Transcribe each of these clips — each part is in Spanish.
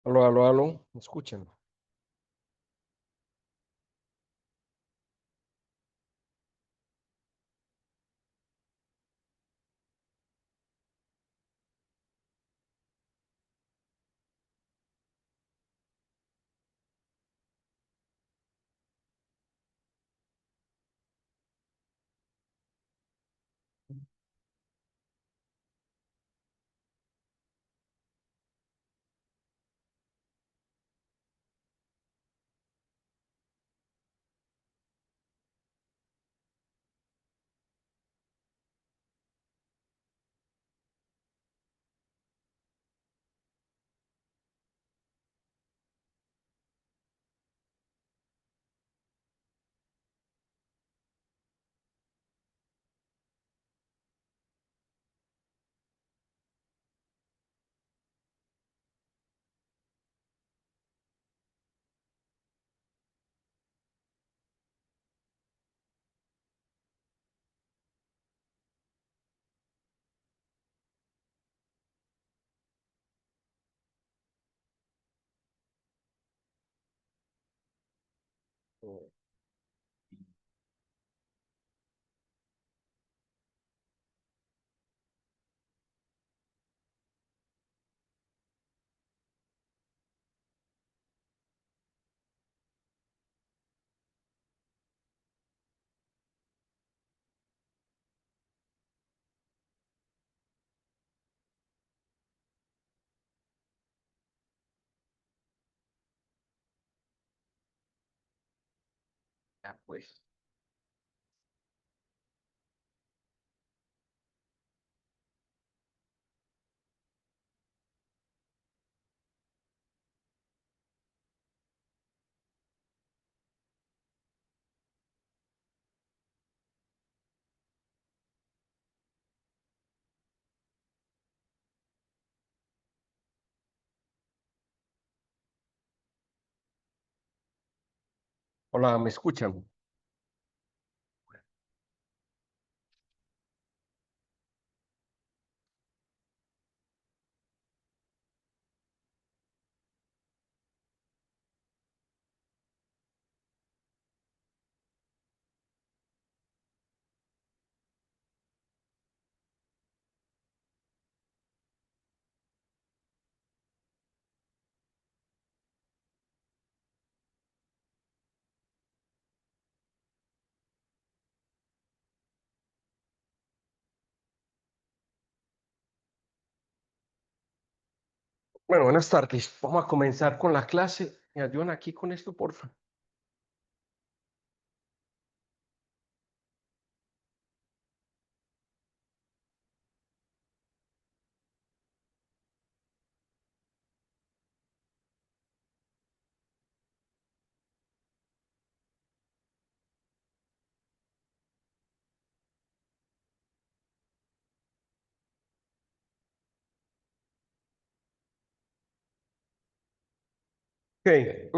Aló, aló, aló, ¿me escuchan? Ya, pues. Hola, ¿me escuchan? Bueno, buenas tardes. Vamos a comenzar con la clase. ¿Me ayudan aquí con esto, porfa? Ok.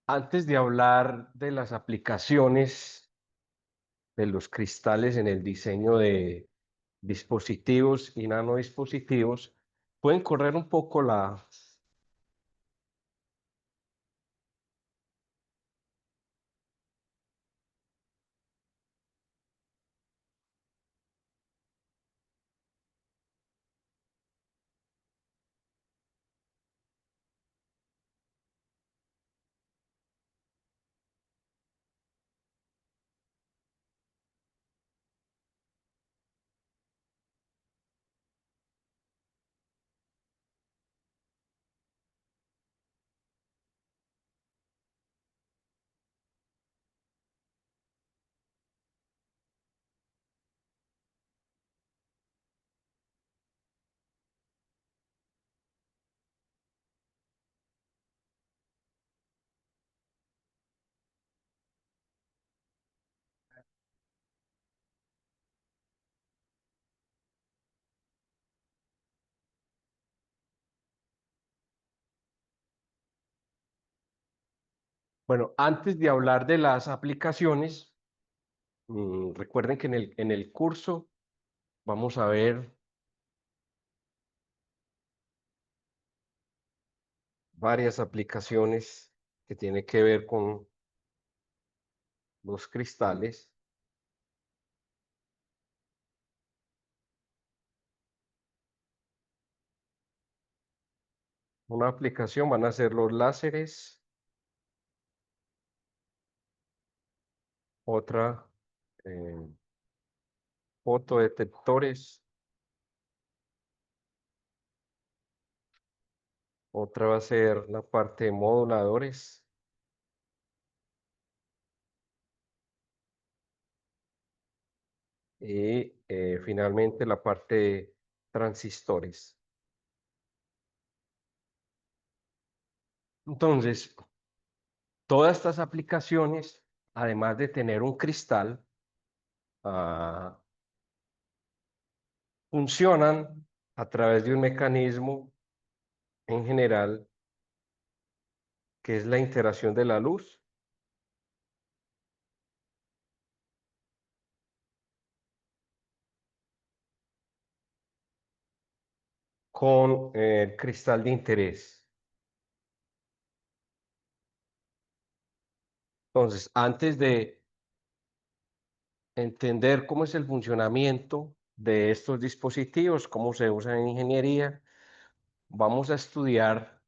Antes de hablar de las aplicaciones de los cristales en el diseño de dispositivos y nanodispositivos, pueden correr un poco la... Bueno, antes de hablar de las aplicaciones, recuerden que en el curso vamos a ver varias aplicaciones que tienen que ver con los cristales. Una aplicación van a ser los láseres, otra eh, fotodetectores, otra va a ser la parte de moduladores y finalmente la parte de transistores. Entonces, todas estas aplicaciones, además de tener un cristal, ah, funcionan a través de un mecanismo en general que es la interacción de la luz con el cristal de interés. Entonces, antes de entender cómo es el funcionamiento de estos dispositivos, cómo se usan en ingeniería, vamos a estudiar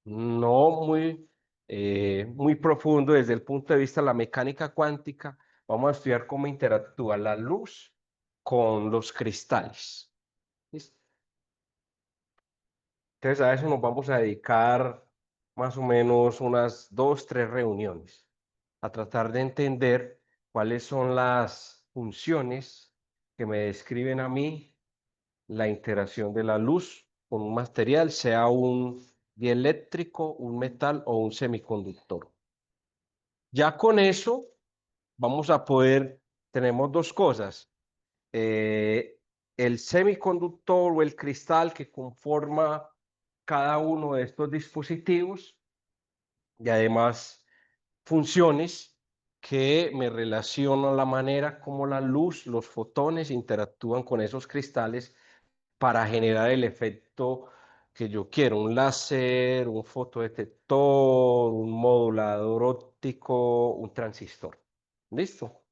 no muy profundo desde el punto de vista de la mecánica cuántica, vamos a estudiar cómo interactúa la luz con los cristales. ¿Listo? Entonces a eso nos vamos a dedicar más o menos unas 2, 3 reuniones, a tratar de entender cuáles son las funciones que me describen a mí la interacción de la luz con un material, sea un dieléctrico, un metal o un semiconductor. Ya con eso vamos a poder, tenemos dos cosas, eh, el semiconductor o el cristal que conforma cada uno de estos dispositivos y además funciones que me relacionan la manera como la luz, los fotones interactúan con esos cristales para generar el efecto que yo quiero, un láser, un fotodetector, un modulador óptico, un transistor. ¿Listo?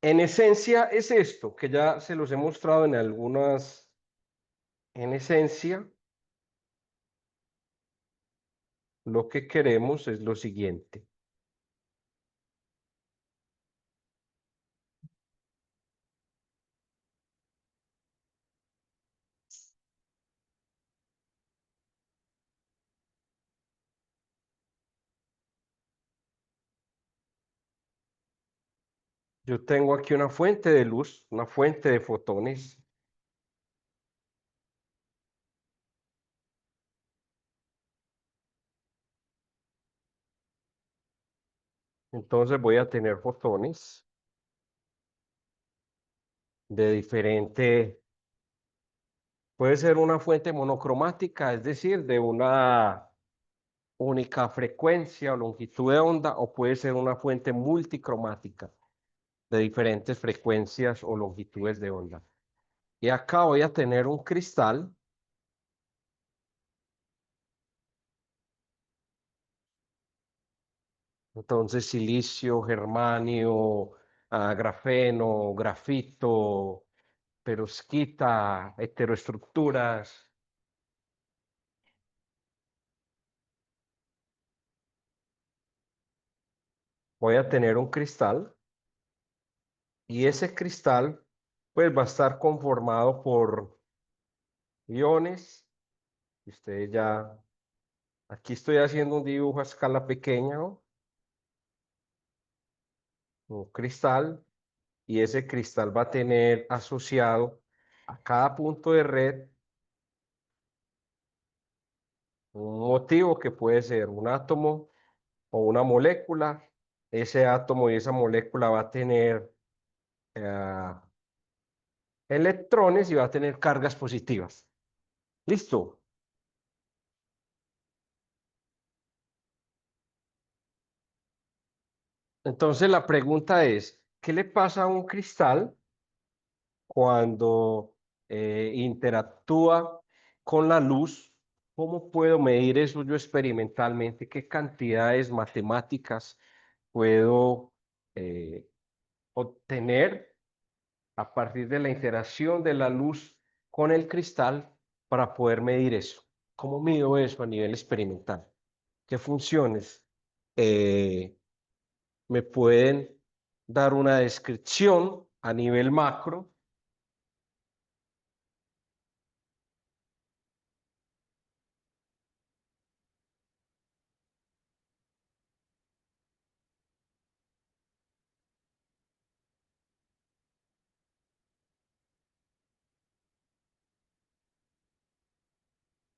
En esencia es esto, que ya se los he mostrado en algunas, en esencia, lo que queremos es lo siguiente. Yo tengo aquí una fuente de luz, una fuente de fotones. Entonces voy a tener fotones de diferente, puede ser una fuente monocromática, es decir, de una única frecuencia o longitud de onda, o puede ser una fuente multicromática de diferentes frecuencias o longitudes de onda. Y acá voy a tener un cristal, entonces silicio, germanio, grafeno, grafito, perovskita, heteroestructuras. Voy a tener un cristal y ese cristal pues va a estar conformado por iones. Ustedes ya, aquí estoy haciendo un dibujo a escala pequeña, ¿no? Un cristal, y ese cristal va a tener asociado a cada punto de red un motivo que puede ser un átomo o una molécula. Ese átomo y esa molécula va a tener eh, electrones y va a tener cargas positivas. ¿Listo? Entonces la pregunta es, ¿qué le pasa a un cristal cuando interactúa con la luz? ¿Cómo puedo medir eso yo experimentalmente? ¿Qué cantidades matemáticas puedo eh, obtener a partir de la interacción de la luz con el cristal para poder medir eso? ¿Cómo mido eso a nivel experimental? ¿Qué funciones me pueden dar una descripción a nivel macro?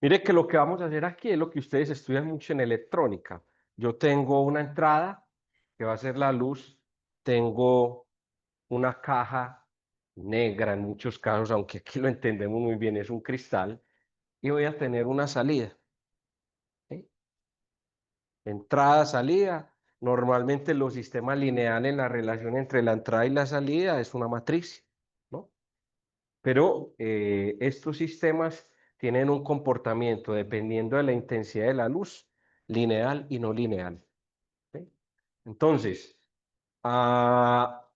Mire que lo que vamos a hacer aquí es lo que ustedes estudian mucho en electrónica. Yo tengo una entrada que va a ser la luz, tengo una caja negra en muchos casos, aunque aquí lo entendemos muy bien, es un cristal, y voy a tener una salida, ¿sí? Entrada, salida. Normalmente los sistemas lineales, la relación entre la entrada y la salida es una matriz, ¿no? Pero estos sistemas tienen un comportamiento dependiendo de la intensidad de la luz, lineal y no lineal, ¿sí? Entonces, ah,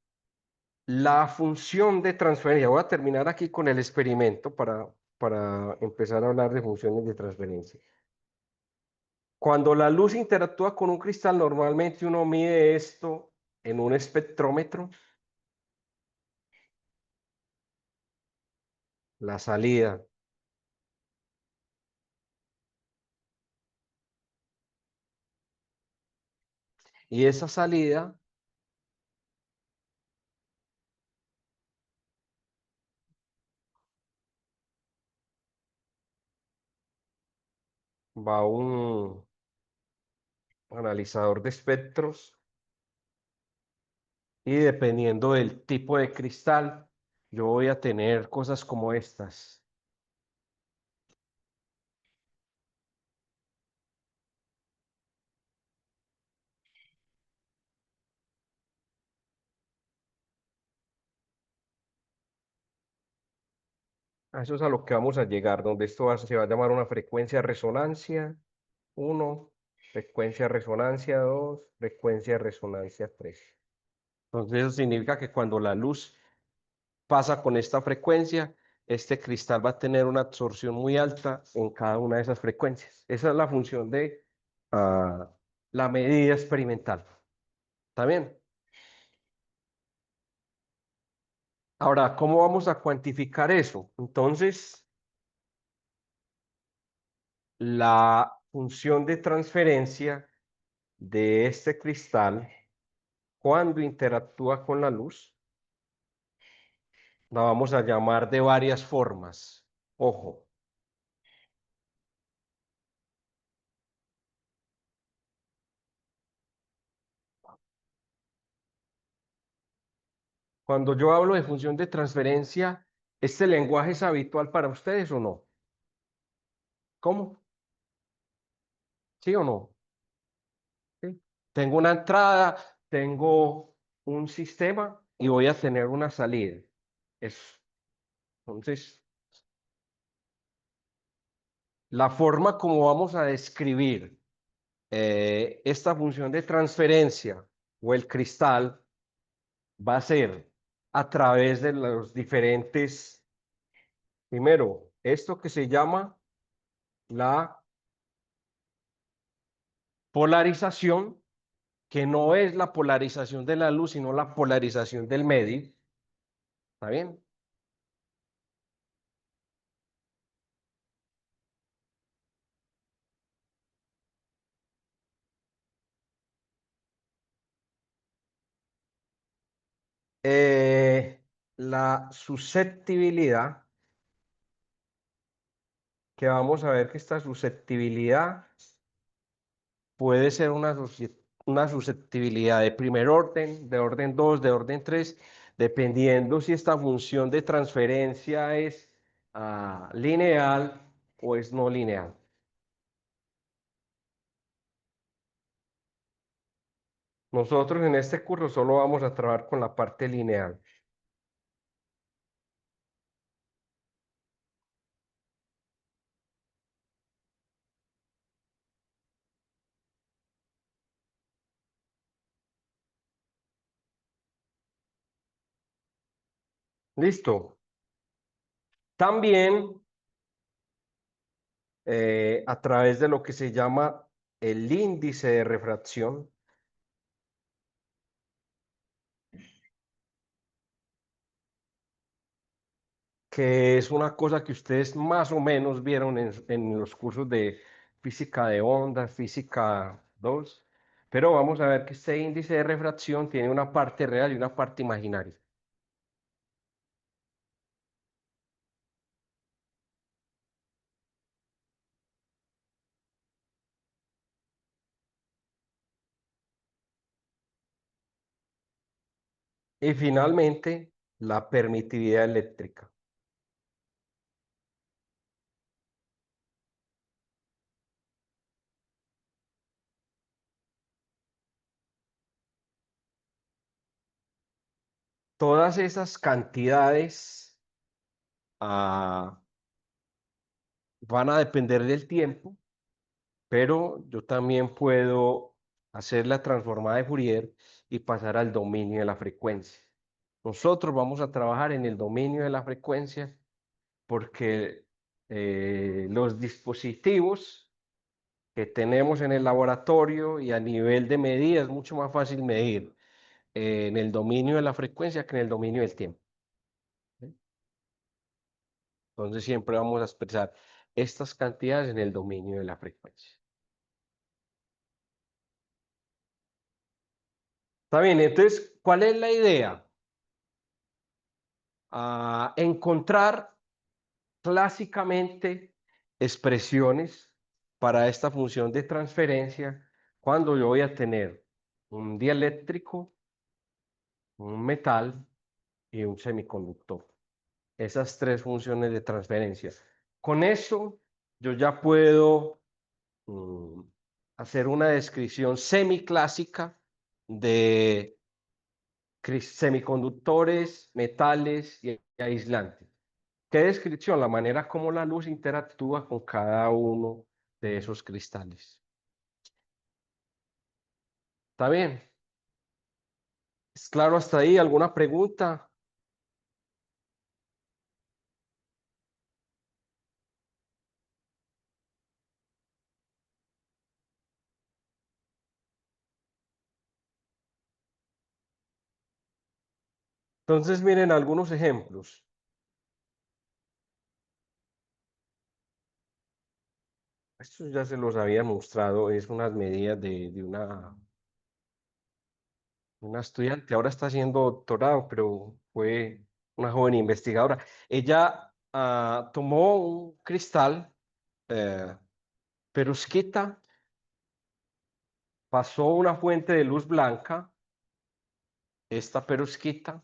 la función de transferencia, voy a terminar aquí con el experimento para empezar a hablar de funciones de transferencia. Cuando la luz interactúa con un cristal, normalmente uno mide esto en un espectrómetro, la salida, y esa salida va a un analizador de espectros y dependiendo del tipo de cristal, yo voy a tener cosas como estas. A eso es a lo que vamos a llegar, donde se va a llamar una frecuencia de resonancia uno, frecuencia de resonancia 2, frecuencia de resonancia 3. Entonces eso significa que cuando la luz pasa con esta frecuencia, este cristal va a tener una absorción muy alta en cada una de esas frecuencias. Esa es la función de ah, la medida experimental. ¿Está bien? Ahora, ¿cómo vamos a cuantificar eso? Entonces, la función de transferencia de este cristal, cuando interactúa con la luz, la vamos a llamar de varias formas. Ojo, cuando yo hablo de función de transferencia, ¿este lenguaje es habitual para ustedes o no? ¿Cómo? ¿Sí o no? ¿Sí? Tengo una entrada, tengo un sistema y voy a tener una salida. Es, entonces, la forma como vamos a describir esta función de transferencia o el cristal va a ser a través de los diferentes, primero, esto que se llama la polarización, que no es la polarización de la luz, sino la polarización del medio. ¿Está bien? La susceptibilidad, que vamos a ver que esta susceptibilidad puede ser una susceptibilidad de primer orden, de orden 2, de orden 3, dependiendo si esta función de transferencia es lineal o es no lineal. Nosotros en este curso solo vamos a trabajar con la parte lineal. Listo. También a través de lo que se llama el índice de refracción, que es una cosa que ustedes más o menos vieron en los cursos de física de ondas, física 2, pero vamos a ver que este índice de refracción tiene una parte real y una parte imaginaria. Y finalmente, la permitividad eléctrica. Todas esas cantidades ah, van a depender del tiempo, pero yo también puedo hacer la transformada de Fourier y pasar al dominio de la frecuencia. Nosotros vamos a trabajar en el dominio de la frecuencia porque los dispositivos que tenemos en el laboratorio y a nivel de medida es mucho más fácil medir en el dominio de la frecuencia que en el dominio del tiempo. ¿Sí? Entonces siempre vamos a expresar estas cantidades en el dominio de la frecuencia. Está bien, entonces, ¿cuál es la idea? Encontrar clásicamente expresiones para esta función de transferencia cuando yo voy a tener un dieléctrico, un metal y un semiconductor. Esas tres funciones de transferencia. Con eso yo ya puedo mm, hacer una descripción semiclásica de semiconductores, metales y aislantes. ¿Qué descripción? La manera como la luz interactúa con cada uno de esos cristales. ¿Está bien? ¿Es claro hasta ahí? ¿Alguna pregunta? Entonces, miren algunos ejemplos. Estos ya se los había mostrado, es unas medidas de una estudiante, ahora está haciendo doctorado, pero fue una joven investigadora. Ella tomó un cristal eh, perovskita, pasó una fuente de luz blanca, esta perovskita,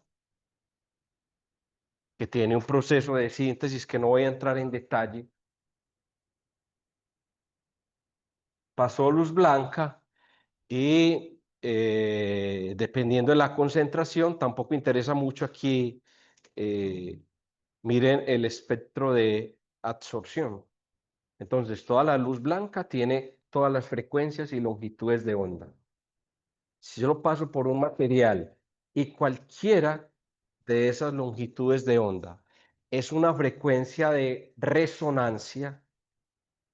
que tiene un proceso de síntesis que no voy a entrar en detalle, pasó luz blanca y dependiendo de la concentración, tampoco interesa mucho aquí, eh, miren el espectro de absorción. Entonces, toda la luz blanca tiene todas las frecuencias y longitudes de onda. Si yo lo paso por un material y cualquiera de esas longitudes de onda es una frecuencia de resonancia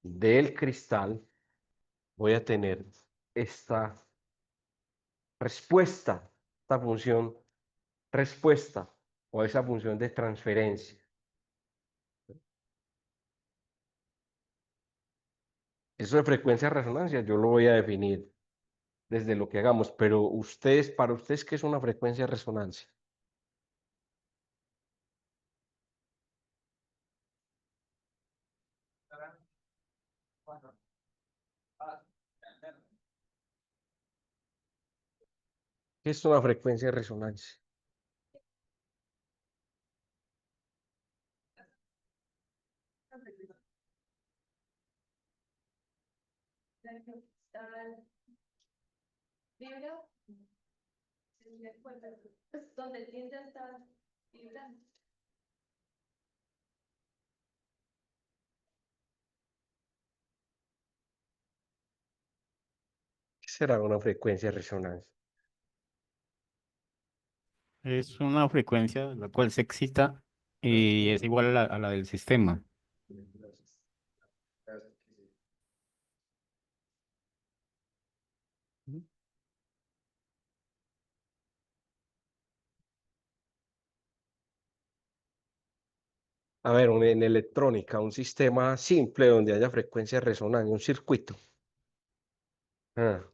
del cristal, voy a tener esta respuesta, esta función respuesta o esa función de transferencia. Eso de frecuencia de resonancia yo lo voy a definir desde lo que hagamos, pero ustedes, para ustedes, ¿qué es una frecuencia de resonancia? ¿Qué es una frecuencia de resonancia? Vibra, pues, donde tiende a estar vibrando. Será una frecuencia de resonancia. Es una frecuencia la cual se excita y es igual a la del sistema. A ver, en electrónica, un sistema simple donde haya frecuencia de resonancia, un circuito. Ah,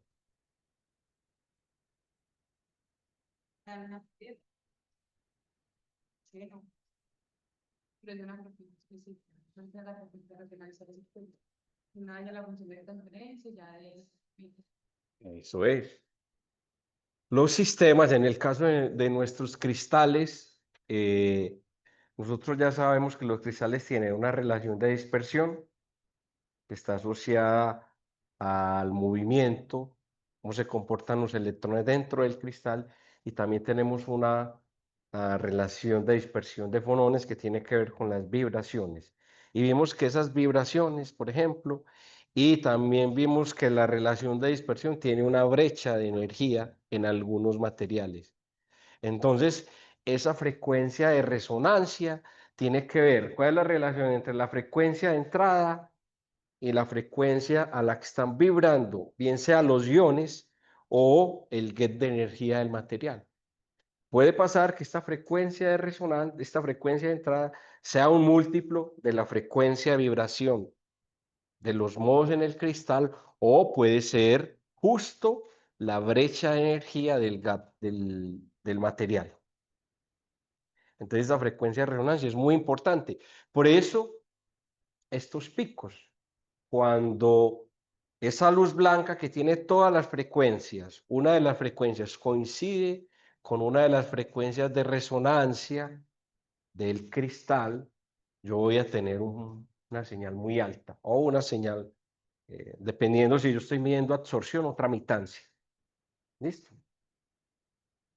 Una piedra, sí, no, pero es una frecuencia específica. Entonces, la frecuencia regional es el circuito. Una de la función de transferencia ya es. eso es. Los sistemas, en el caso de nuestros cristales, nosotros ya sabemos que los cristales tienen una relación de dispersión que está asociada al movimiento, cómo se comportan los electrones dentro del cristal, y también tenemos una relación de dispersión de fonones que tiene que ver con las vibraciones. Y vimos que esas vibraciones, por ejemplo, y también vimos que la relación de dispersión tiene una brecha de energía en algunos materiales. Entonces, esa frecuencia de resonancia tiene que ver, ¿cuál es la relación entre la frecuencia de entrada y la frecuencia a la que están vibrando, bien sea los iones o el get de energía del material? Puede pasar que esta frecuencia de resonancia, esta frecuencia de entrada, sea un múltiplo de la frecuencia de vibración de los modos en el cristal, o puede ser justo la brecha de energía del material. Entonces, la frecuencia de resonancia es muy importante. Por eso, estos picos, cuando esa luz blanca que tiene todas las frecuencias, una de las frecuencias coincide con una de las frecuencias de resonancia del cristal, yo voy a tener una señal muy alta o una señal, dependiendo si yo estoy midiendo absorción o tramitancia. ¿Listo?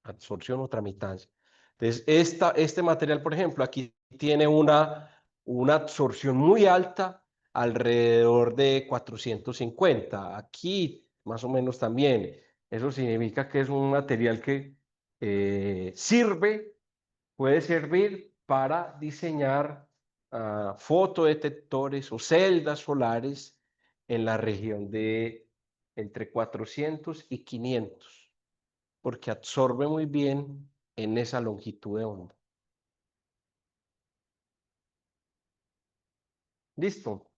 Absorción o tramitancia. Entonces, este material, por ejemplo, aquí tiene una absorción muy alta, alrededor de 450. Aquí, más o menos también. Eso significa que es un material que puede servir para diseñar fotodetectores o celdas solares en la región de entre 400 y 500, porque absorbe muy bien en esa longitud de onda. ¿Listo?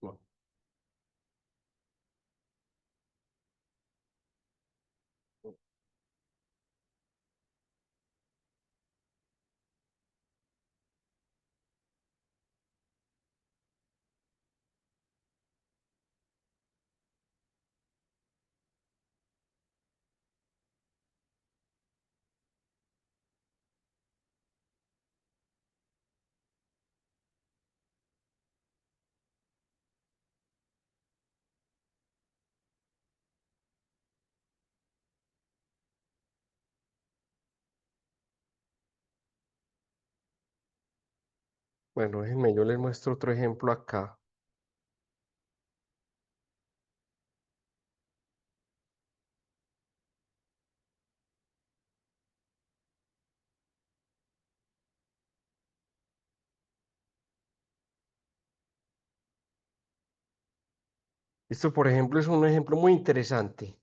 Bueno, bueno, déjenme, yo les muestro otro ejemplo acá. Esto, por ejemplo, es un ejemplo muy interesante.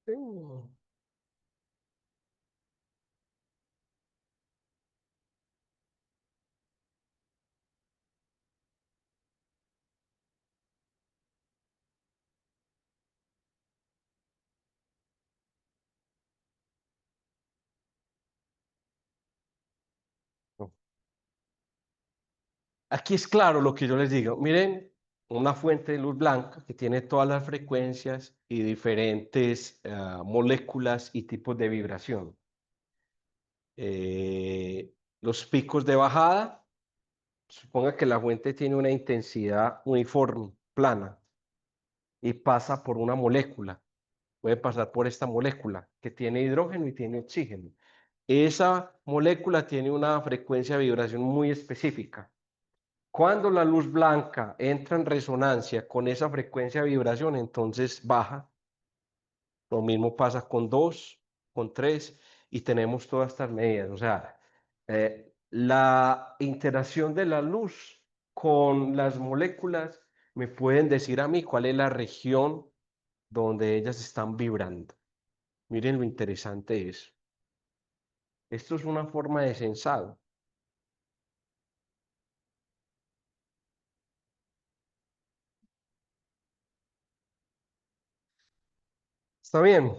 Mm, no. Aquí es claro lo que yo les digo. Miren, una fuente de luz blanca que tiene todas las frecuencias y diferentes moléculas y tipos de vibración. Los picos de bajada, suponga que la fuente tiene una intensidad uniforme, plana, y pasa por una molécula. Puede pasar por esta molécula que tiene hidrógeno y tiene oxígeno. Esa molécula tiene una frecuencia de vibración muy específica. Cuando la luz blanca entra en resonancia con esa frecuencia de vibración, entonces baja. Lo mismo pasa con 2, con 3 y tenemos todas estas medidas. O sea, la interacción de la luz con las moléculas me pueden decir a mí cuál es la región donde ellas están vibrando. Miren lo interesante es. Esto es una forma de sensado. ¿Está bien?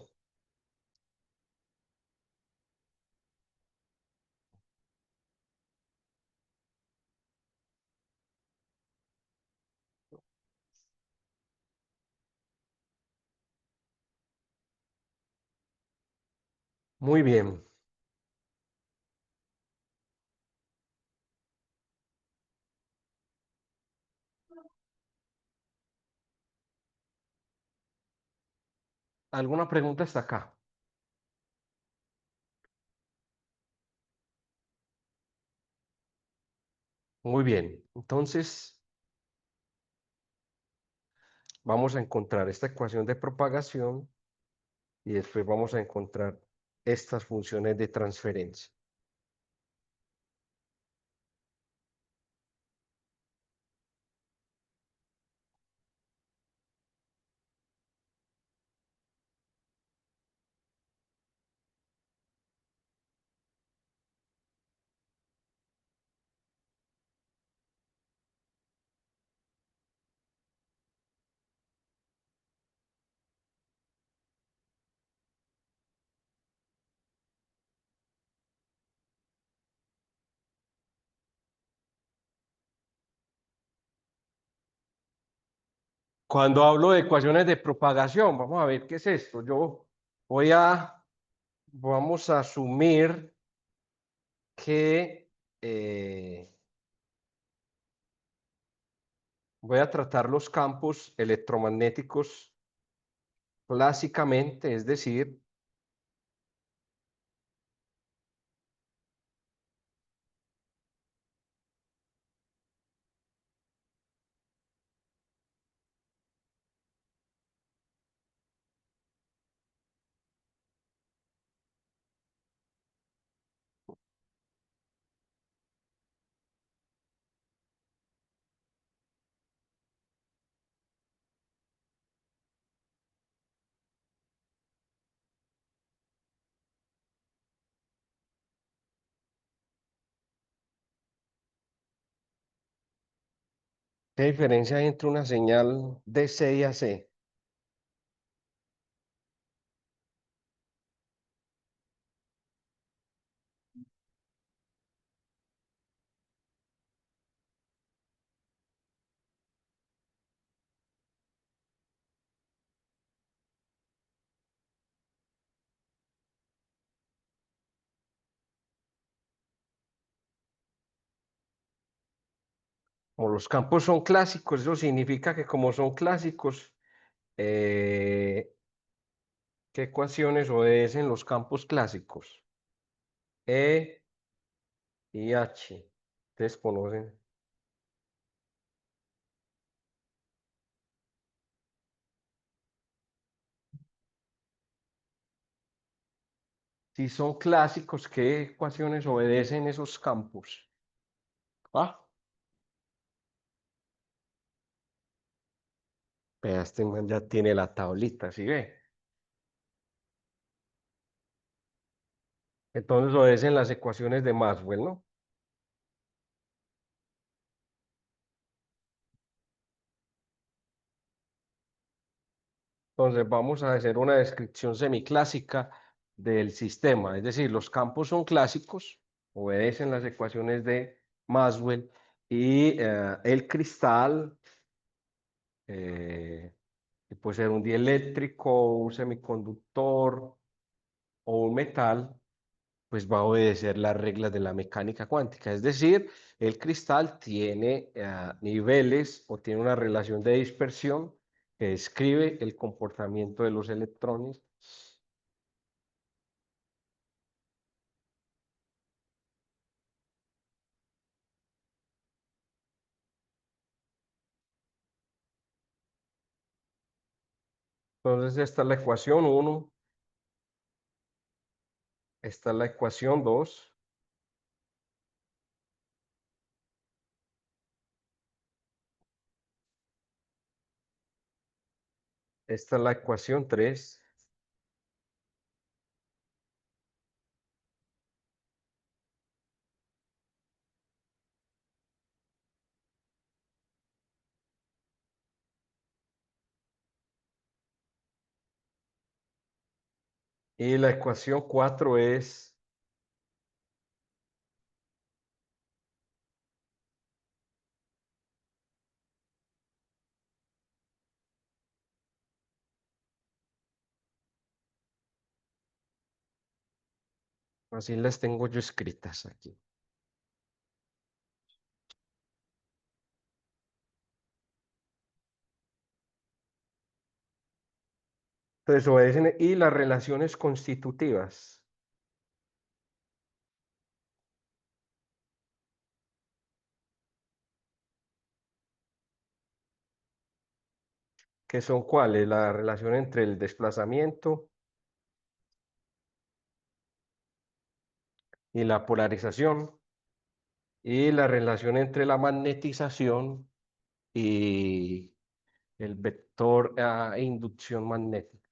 Muy bien. ¿Alguna pregunta hasta acá? Muy bien. Entonces, vamos a encontrar esta ecuación de propagación y después vamos a encontrar estas funciones de transferencia. Cuando hablo de ecuaciones de propagación, vamos a ver qué es esto. Vamos a asumir que voy a tratar los campos electromagnéticos clásicamente, es decir, ¿qué diferencia hay entre una señal DC y AC? Como los campos son clásicos, eso significa que como son clásicos, eh, ¿qué ecuaciones obedecen los campos clásicos? E y H. Ustedes conocen. Si son clásicos, ¿qué ecuaciones obedecen esos campos? Ah, vea, este man ya tiene la tablita, ¿sí ve? Entonces obedecen las ecuaciones de Maxwell, ¿no? Entonces vamos a hacer una descripción semiclásica del sistema, es decir, los campos son clásicos, obedecen las ecuaciones de Maxwell y el cristal que puede ser un dieléctrico, un semiconductor o un metal, pues va a obedecer las reglas de la mecánica cuántica. Es decir, el cristal tiene niveles o tiene una relación de dispersión que describe el comportamiento de los electrones. Entonces, esta es la ecuación 1, esta es la ecuación 2, esta es la ecuación 3 y la ecuación 4 es, así las tengo yo escritas aquí. Entonces, obedecen y las relaciones constitutivas, que son cuáles, la relación entre el desplazamiento y la polarización, y la relación entre la magnetización y el vector e inducción magnética.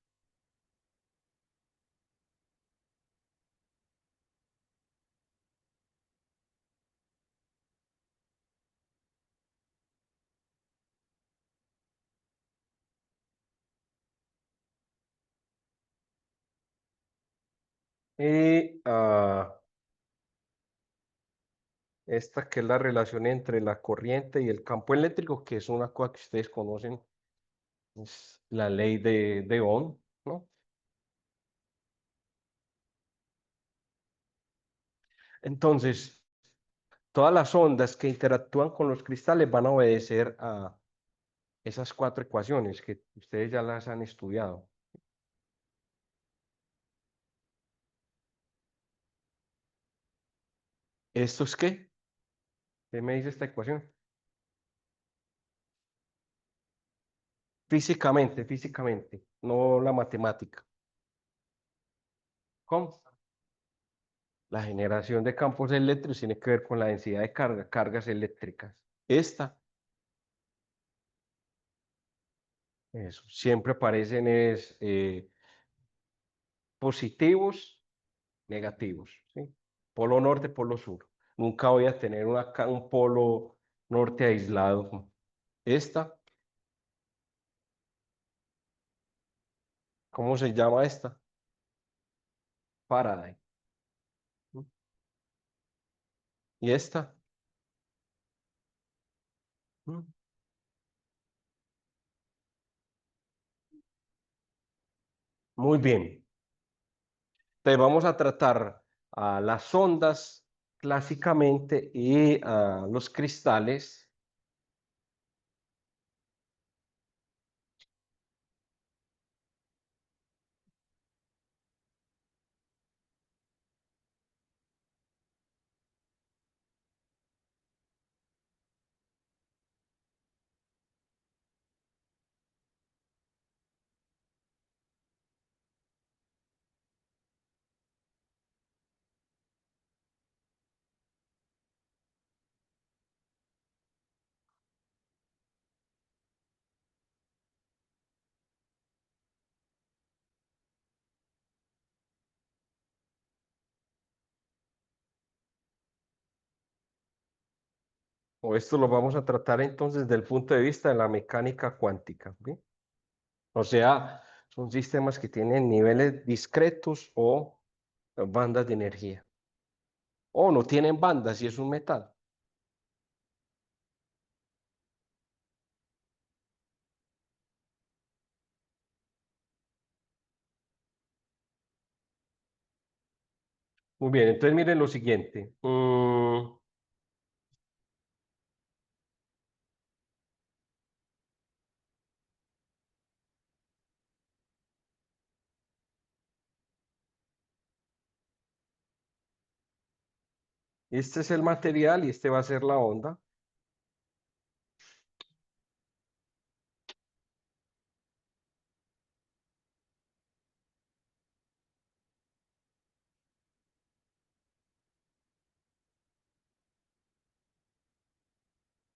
Y esta que es la relación entre la corriente y el campo eléctrico, que es una cosa que ustedes conocen, es la ley de Ohm, ¿no? Entonces, todas las ondas que interactúan con los cristales van a obedecer a esas cuatro ecuaciones que ustedes ya las han estudiado. ¿Esto es qué? ¿Qué me dice esta ecuación? Físicamente, no la matemática. ¿Cómo? La generación de campos eléctricos tiene que ver con la densidad de carga, cargas eléctricas. Esta, eso, siempre aparecen positivos, negativos, ¿sí? Polo norte, polo sur. Nunca voy a tener un polo norte aislado. Esta, ¿cómo se llama esta? Faraday. ¿Y esta? Mm. Muy bien. Entonces vamos a tratar a las ondas clásicamente y a los cristales. O esto lo vamos a tratar entonces desde el punto de vista de la mecánica cuántica, ¿sí? O sea, son sistemas que tienen niveles discretos o bandas de energía. O no tienen bandas si es un metal. Muy bien, entonces miren lo siguiente. Este es el material y este va a ser la onda.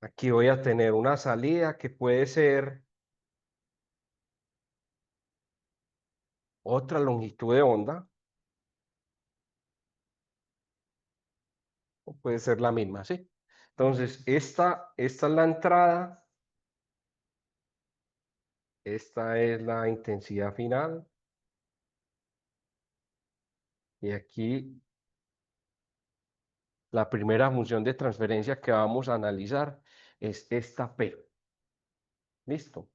Aquí voy a tener una salida que puede ser otra longitud de onda o puede ser la misma, ¿sí? Entonces, esta es la entrada, esta es la intensidad final y aquí la primera función de transferencia que vamos a analizar es esta P. ¿Listo?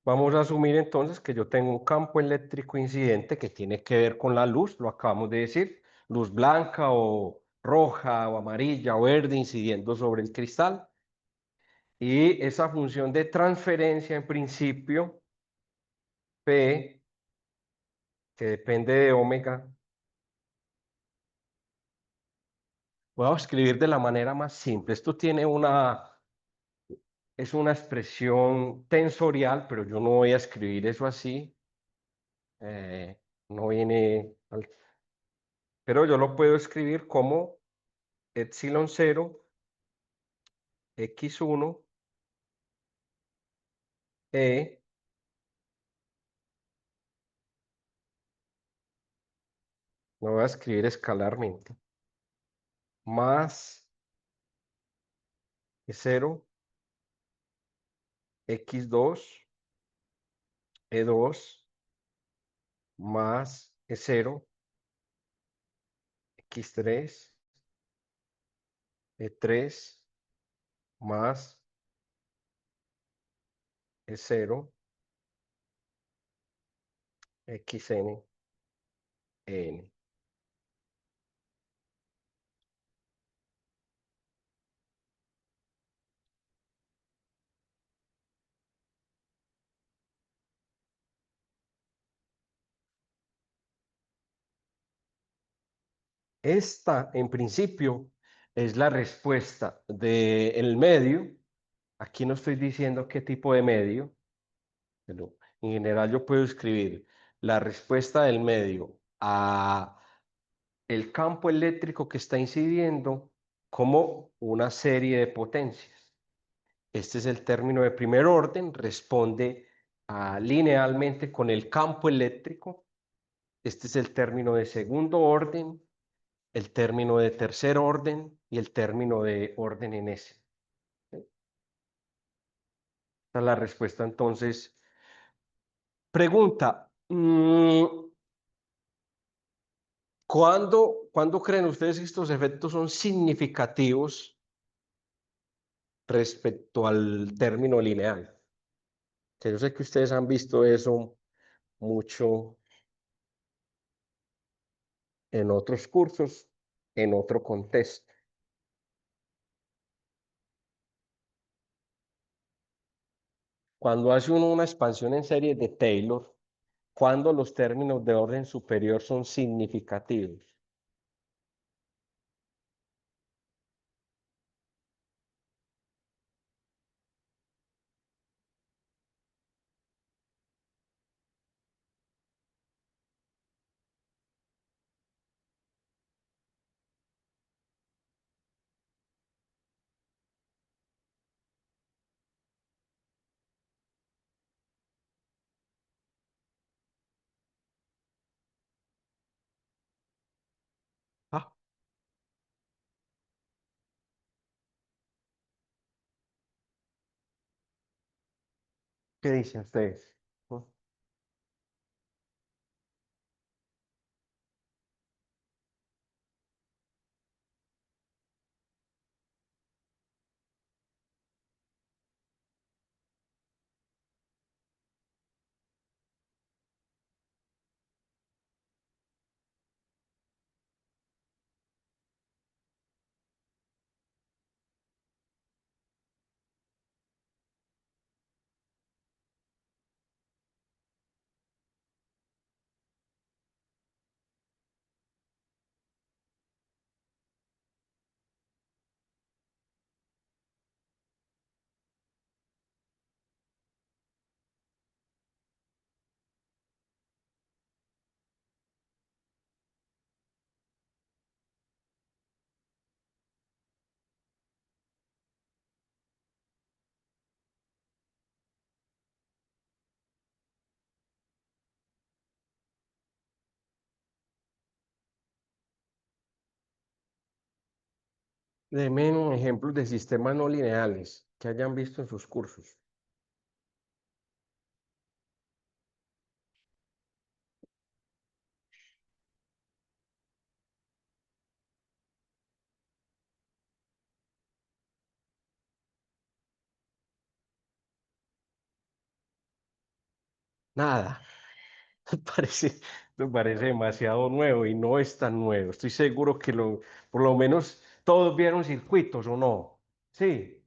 Vamos a asumir entonces que yo tengo un campo eléctrico incidente que tiene que ver con la luz, lo acabamos de decir, luz blanca o roja o amarilla o verde incidiendo sobre el cristal. Y esa función de transferencia en principio, P, que depende de omega, voy a escribir de la manera más simple. Esto tiene es una expresión tensorial, pero yo no voy a escribir eso así. No viene, pero yo lo puedo escribir como epsilon 0 x1 e, lo voy a escribir escalarmente, más E0 x2 e2 más E0 x3 E3 más E0 xn en. Esta, en principio, es la respuesta del medio. Aquí no estoy diciendo qué tipo de medio, pero en general yo puedo escribir la respuesta del medio a el campo eléctrico que está incidiendo como una serie de potencias. Este es el término de primer orden, responde linealmente con el campo eléctrico. Este es el término de segundo orden, el término de tercer orden y el término de orden en S. Esta es la respuesta entonces. Pregunta, ¿cuándo creen ustedes que estos efectos son significativos respecto al término lineal? Que yo sé que ustedes han visto eso mucho en otros cursos, en otro contexto. Cuando hace uno una expansión en serie de Taylor, ¿cuándo los términos de orden superior son significativos? Ah, ¿qué dicen ustedes? Deme ejemplos de sistemas no lineales que hayan visto en sus cursos. Nada. Me parece, me parece demasiado nuevo y no es tan nuevo. Estoy seguro que por lo menos todos vieron circuitos o no. Sí,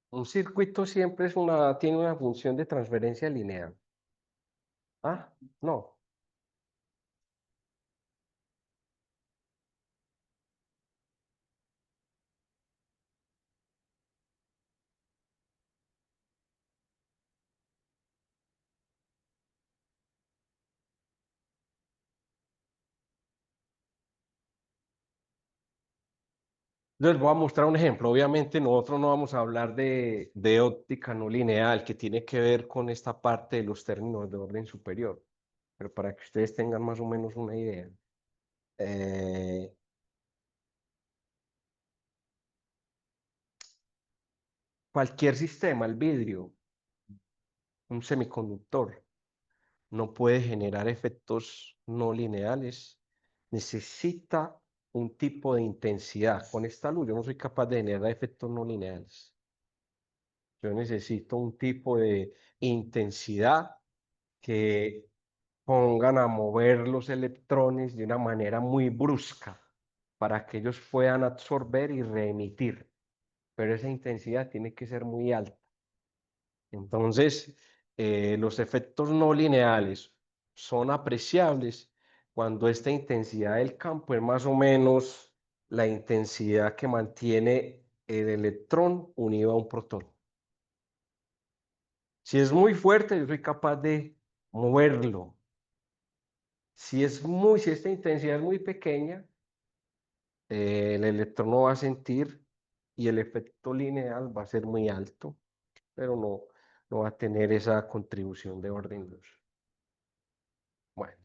un circuito siempre tiene una función de transferencia lineal. Ah, no. Les voy a mostrar un ejemplo. Obviamente nosotros no vamos a hablar de óptica no lineal, que tiene que ver con esta parte de los términos de orden superior, pero para que ustedes tengan más o menos una idea. Eh, Cualquier sistema, el vidrio, un semiconductor, no puede generar efectos no lineales. Necesita un tipo de intensidad. Con esta luz yo no soy capaz de generar efectos no lineales. Yo necesito un tipo de intensidad que pongan a mover los electrones de una manera muy brusca para que ellos puedan absorber y reemitir. Pero esa intensidad tiene que ser muy alta. Entonces, los efectos no lineales son apreciables cuando esta intensidad del campo es más o menos la intensidad que mantiene el electrón unido a un protón. Si es muy fuerte, yo soy capaz de moverlo. Si esta intensidad es muy pequeña, el electrón no va a sentir y el efecto lineal va a ser muy alto, pero no va a tener esa contribución de orden 2. Bueno,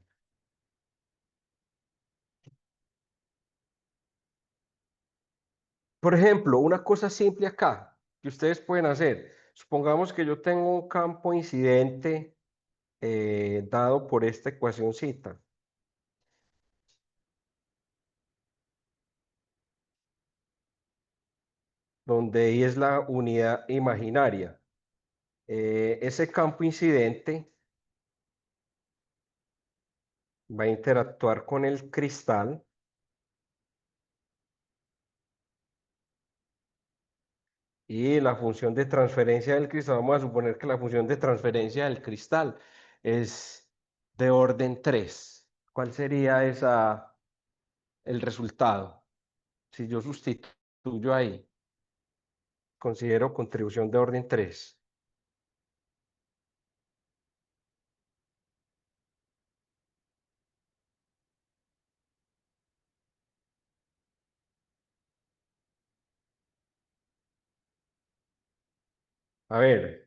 por ejemplo, una cosa simple acá que ustedes pueden hacer. Supongamos que yo tengo un campo incidente dado por esta ecuacióncita, donde I es la unidad imaginaria. Ese campo incidente va a interactuar con el cristal y la función de transferencia del cristal, vamos a suponer que la función de transferencia del cristal es de orden 3. ¿Cuál sería el resultado? Si yo sustituyo ahí, considero contribución de orden 3. A ver,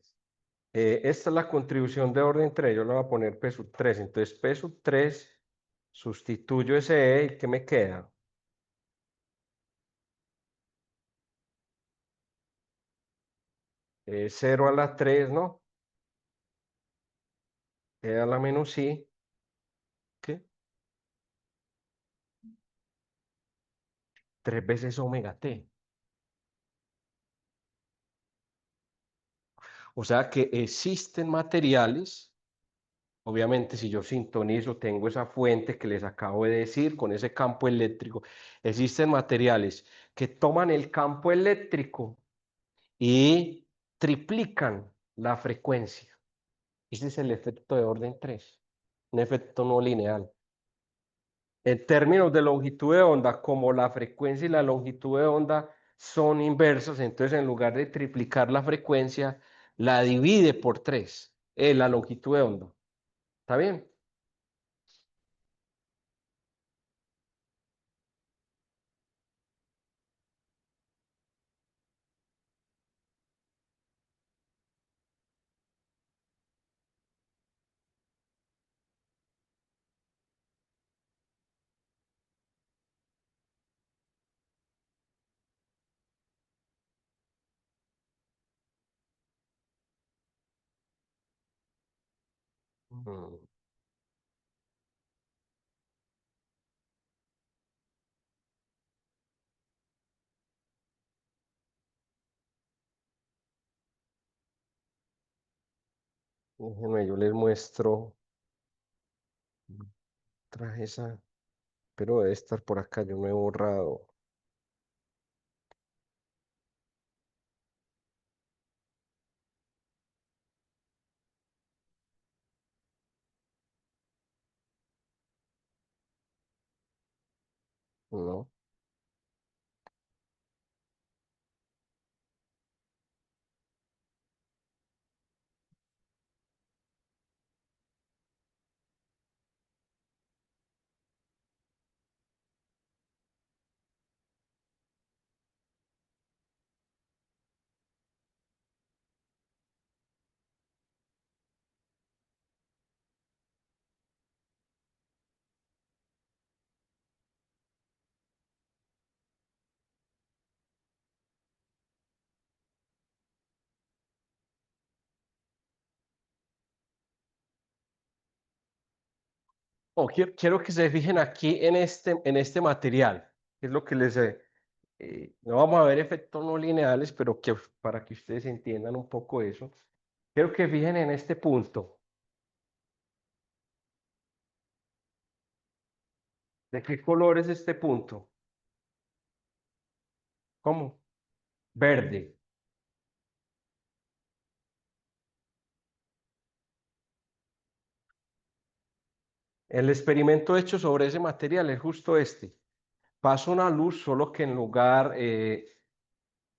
esta es la contribución de orden 3. Yo le voy a poner P sub 3. Entonces, P sub 3, sustituyo ese E y ¿qué me queda? 0 a la 3, ¿no? E a la menos I, ¿qué? 3 veces omega T. O sea que existen materiales, obviamente si yo sintonizo, tengo esa fuente que les acabo de decir con ese campo eléctrico, existen materiales que toman el campo eléctrico y triplican la frecuencia. Ese es el efecto de orden 3, un efecto no lineal. En términos de longitud de onda, como la frecuencia y la longitud de onda son inversas, entonces en lugar de triplicar la frecuencia, la divide por 3, la longitud de onda. ¿Está bien? Mm. Déjenme, yo les muestro. Traje esa, pero debe estar por acá, yo me he borrado. No. Oh, quiero que se fijen aquí en este material, que es lo que no vamos a ver efectos no lineales, pero que para que ustedes entiendan un poco eso, quiero que fijen en este punto. ¿De qué color es este punto? ¿Cómo? Verde. El experimento hecho sobre ese material es justo este. Pasa una luz, solo que en lugar,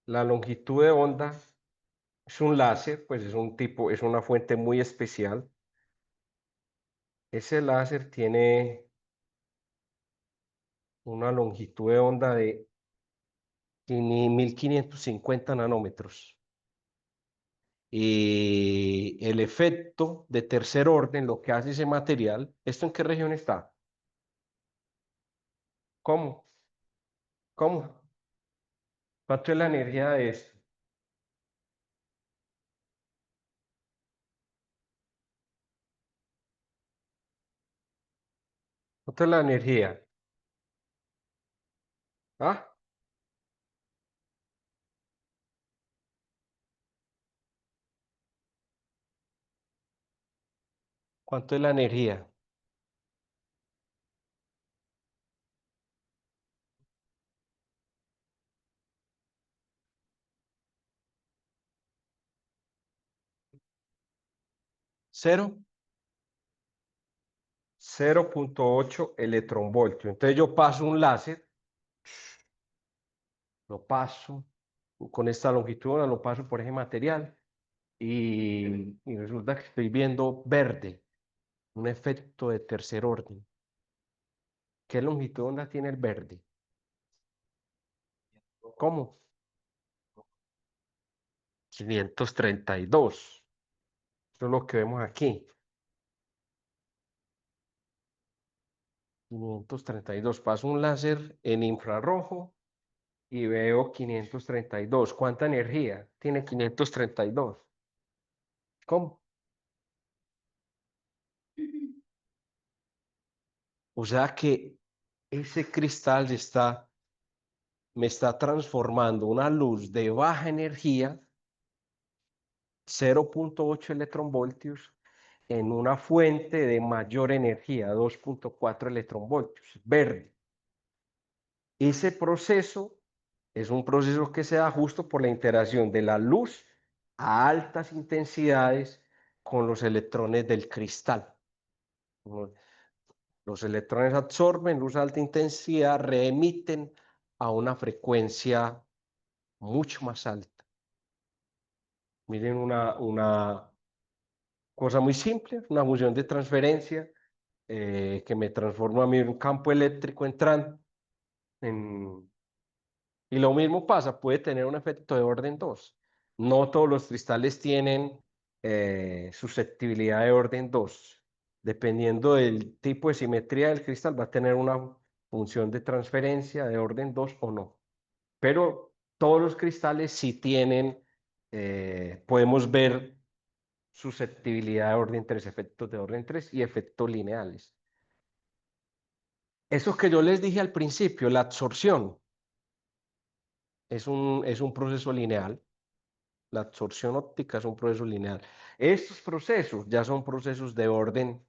la longitud de onda es un láser, pues es una fuente muy especial. Ese láser tiene una longitud de onda de 1550 nanómetros. Y el efecto de tercer orden, lo que hace ese material, ¿esto en qué región está? ¿Cómo? ¿Cómo? ¿Cuánto es la energía de esto? ¿Cuánto es la energía? ¿Ah? ¿Cuánto es la energía? Cero. 0,8 electronvoltios. Entonces yo paso un láser, lo paso con esta longitud, lo paso por ese material y resulta que estoy viendo verde, un efecto de tercer orden. ¿Qué longitud de onda tiene el verde? ¿Cómo? 532. Eso es lo que vemos aquí. 532. Paso un láser en infrarrojo y veo 532. ¿Cuánta energía tiene 532? ¿Cómo? O sea que ese cristal me está transformando una luz de baja energía, 0,8 electronvoltios, en una fuente de mayor energía, 2,4 electronvoltios, verde. Ese proceso es un proceso que se da justo por la interacción de la luz a altas intensidades con los electrones del cristal. Los electrones absorben luz a alta intensidad, reemiten a una frecuencia mucho más alta. Miren una cosa muy simple, una función de transferencia que me transforma a mí en un campo eléctrico entrante. Y lo mismo pasa, puede tener un efecto de orden 2. No todos los cristales tienen susceptibilidad de orden 2. Dependiendo del tipo de simetría del cristal, va a tener una función de transferencia de orden 2 o no. Pero todos los cristales sí tienen, podemos ver susceptibilidad de orden 3, efectos de orden 3 y efectos lineales. Eso que yo les dije al principio, la absorción es un proceso lineal. La absorción óptica es un proceso lineal. Estos procesos ya son procesos de orden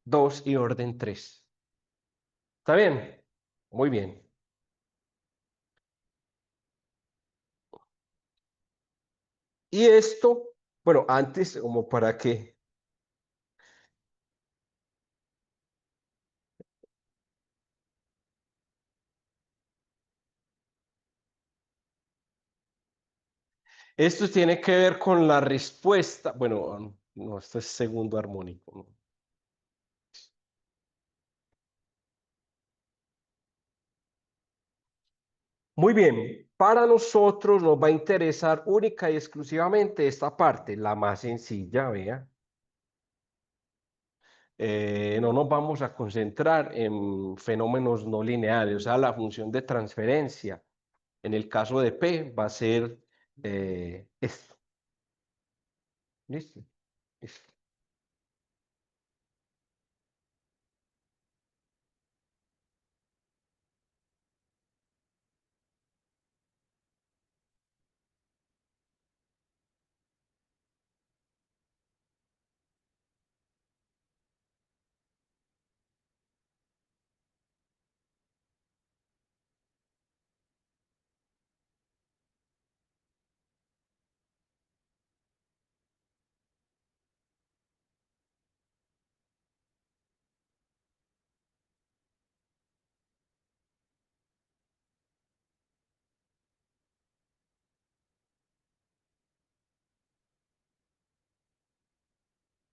2 y orden 3. ¿Está bien? Muy bien. Y esto, bueno, antes, como para que esto tiene que ver con la respuesta. Bueno, no, esto es segundo armónico, ¿no? Muy bien, para nosotros nos va a interesar única y exclusivamente esta parte, la más sencilla, vea. No nos vamos a concentrar en fenómenos no lineales, o sea, la función de transferencia. En el caso de P va a ser esto. ¿Listo? Listo.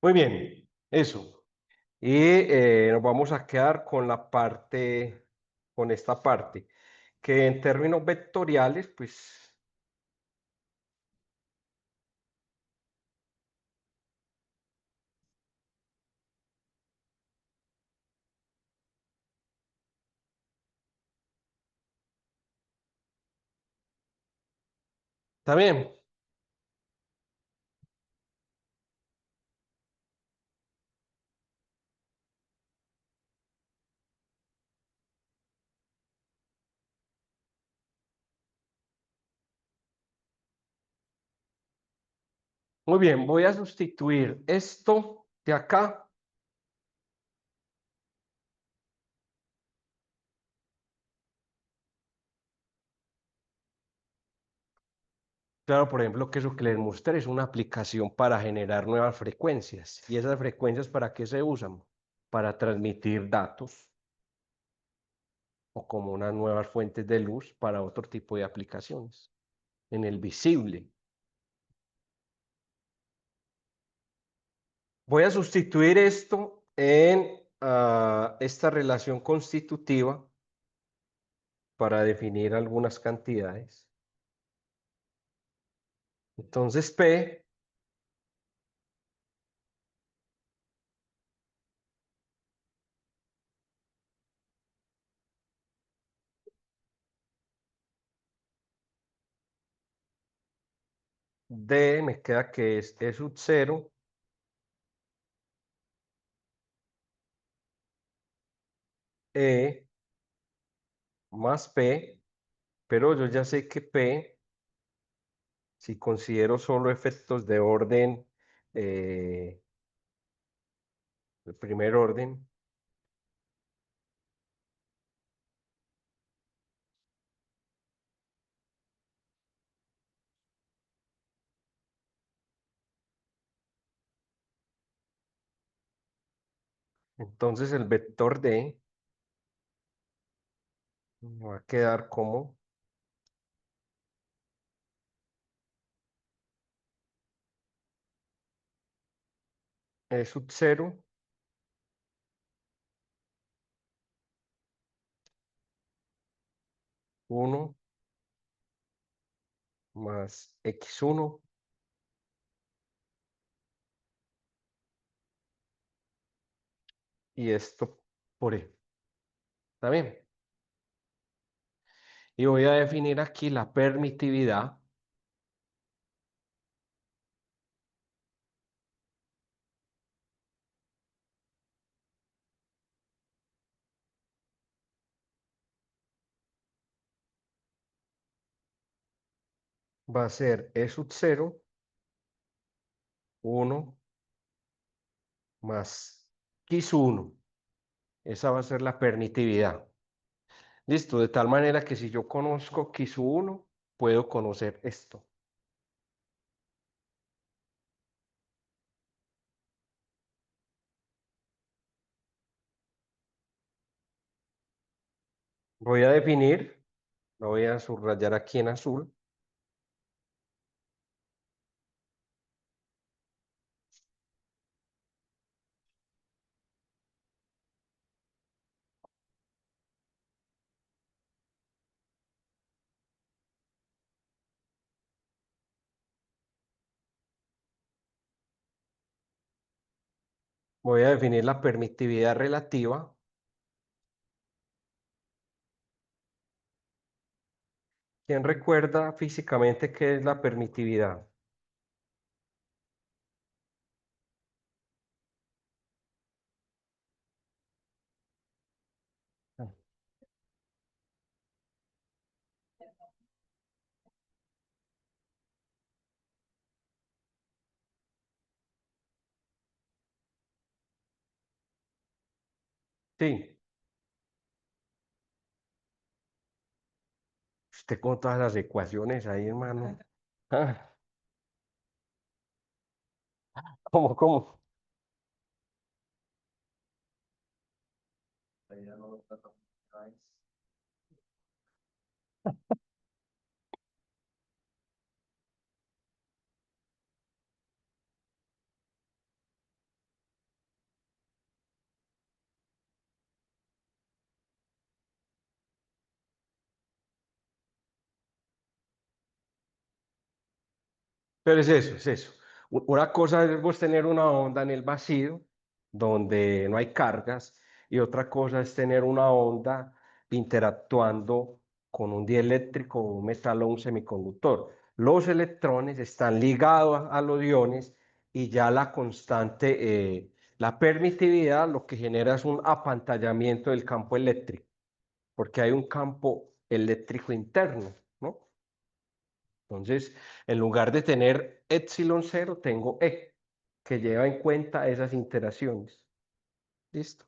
Muy bien, eso. Y nos vamos a quedar con la parte, con esta parte, que en términos vectoriales, pues, está bien. Muy bien, voy a sustituir esto de acá. Claro, por ejemplo, que eso que les mostré es una aplicación para generar nuevas frecuencias. ¿Y esas frecuencias para qué se usan? Para transmitir datos o como unas nuevas fuentes de luz para otro tipo de aplicaciones. En el visible. Voy a sustituir esto en esta relación constitutiva para definir algunas cantidades. Entonces, P D me queda que es E sub 0 E más P, pero yo ya sé que P, si considero solo efectos de orden, de primer orden, entonces el vector D me va a quedar como E sub 0, 1 más X1 y esto por E. ¿Está bien? Y voy a definir aquí la permitividad va a ser E sub 0, 1 más Q sub 1. Esa va a ser la permitividad. Listo, de tal manera que si yo conozco Q sub 1, puedo conocer esto. Voy a definir, lo voy a subrayar aquí en azul. Voy a definir la permitividad relativa. ¿Quién recuerda físicamente qué es la permitividad? Sí, usted con todas las ecuaciones ahí, hermano. Ah, ¿cómo? Pero es eso, es eso. Una cosa es vos tener una onda en el vacío donde no hay cargas y otra cosa es tener una onda interactuando con un dieléctrico, un metal o un semiconductor. Los electrones están ligados a los iones y ya la constante, la permitividad lo que genera es un apantallamiento del campo eléctrico, porque hay un campo eléctrico interno, ¿no? Entonces, en lugar de tener epsilon 0, tengo E, que lleva en cuenta esas interacciones. ¿Listo?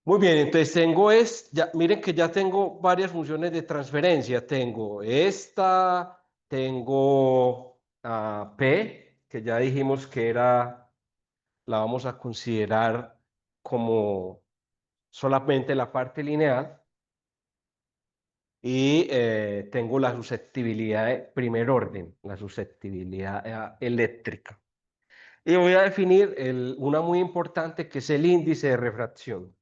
Muy bien, entonces ya, miren que ya tengo varias funciones de transferencia. Tengo esta, tengo P, que ya dijimos que la vamos a considerar como solamente la parte lineal. Y tengo la susceptibilidad de primer orden, la susceptibilidad eléctrica. Y voy a definir una muy importante que es el índice de refracción.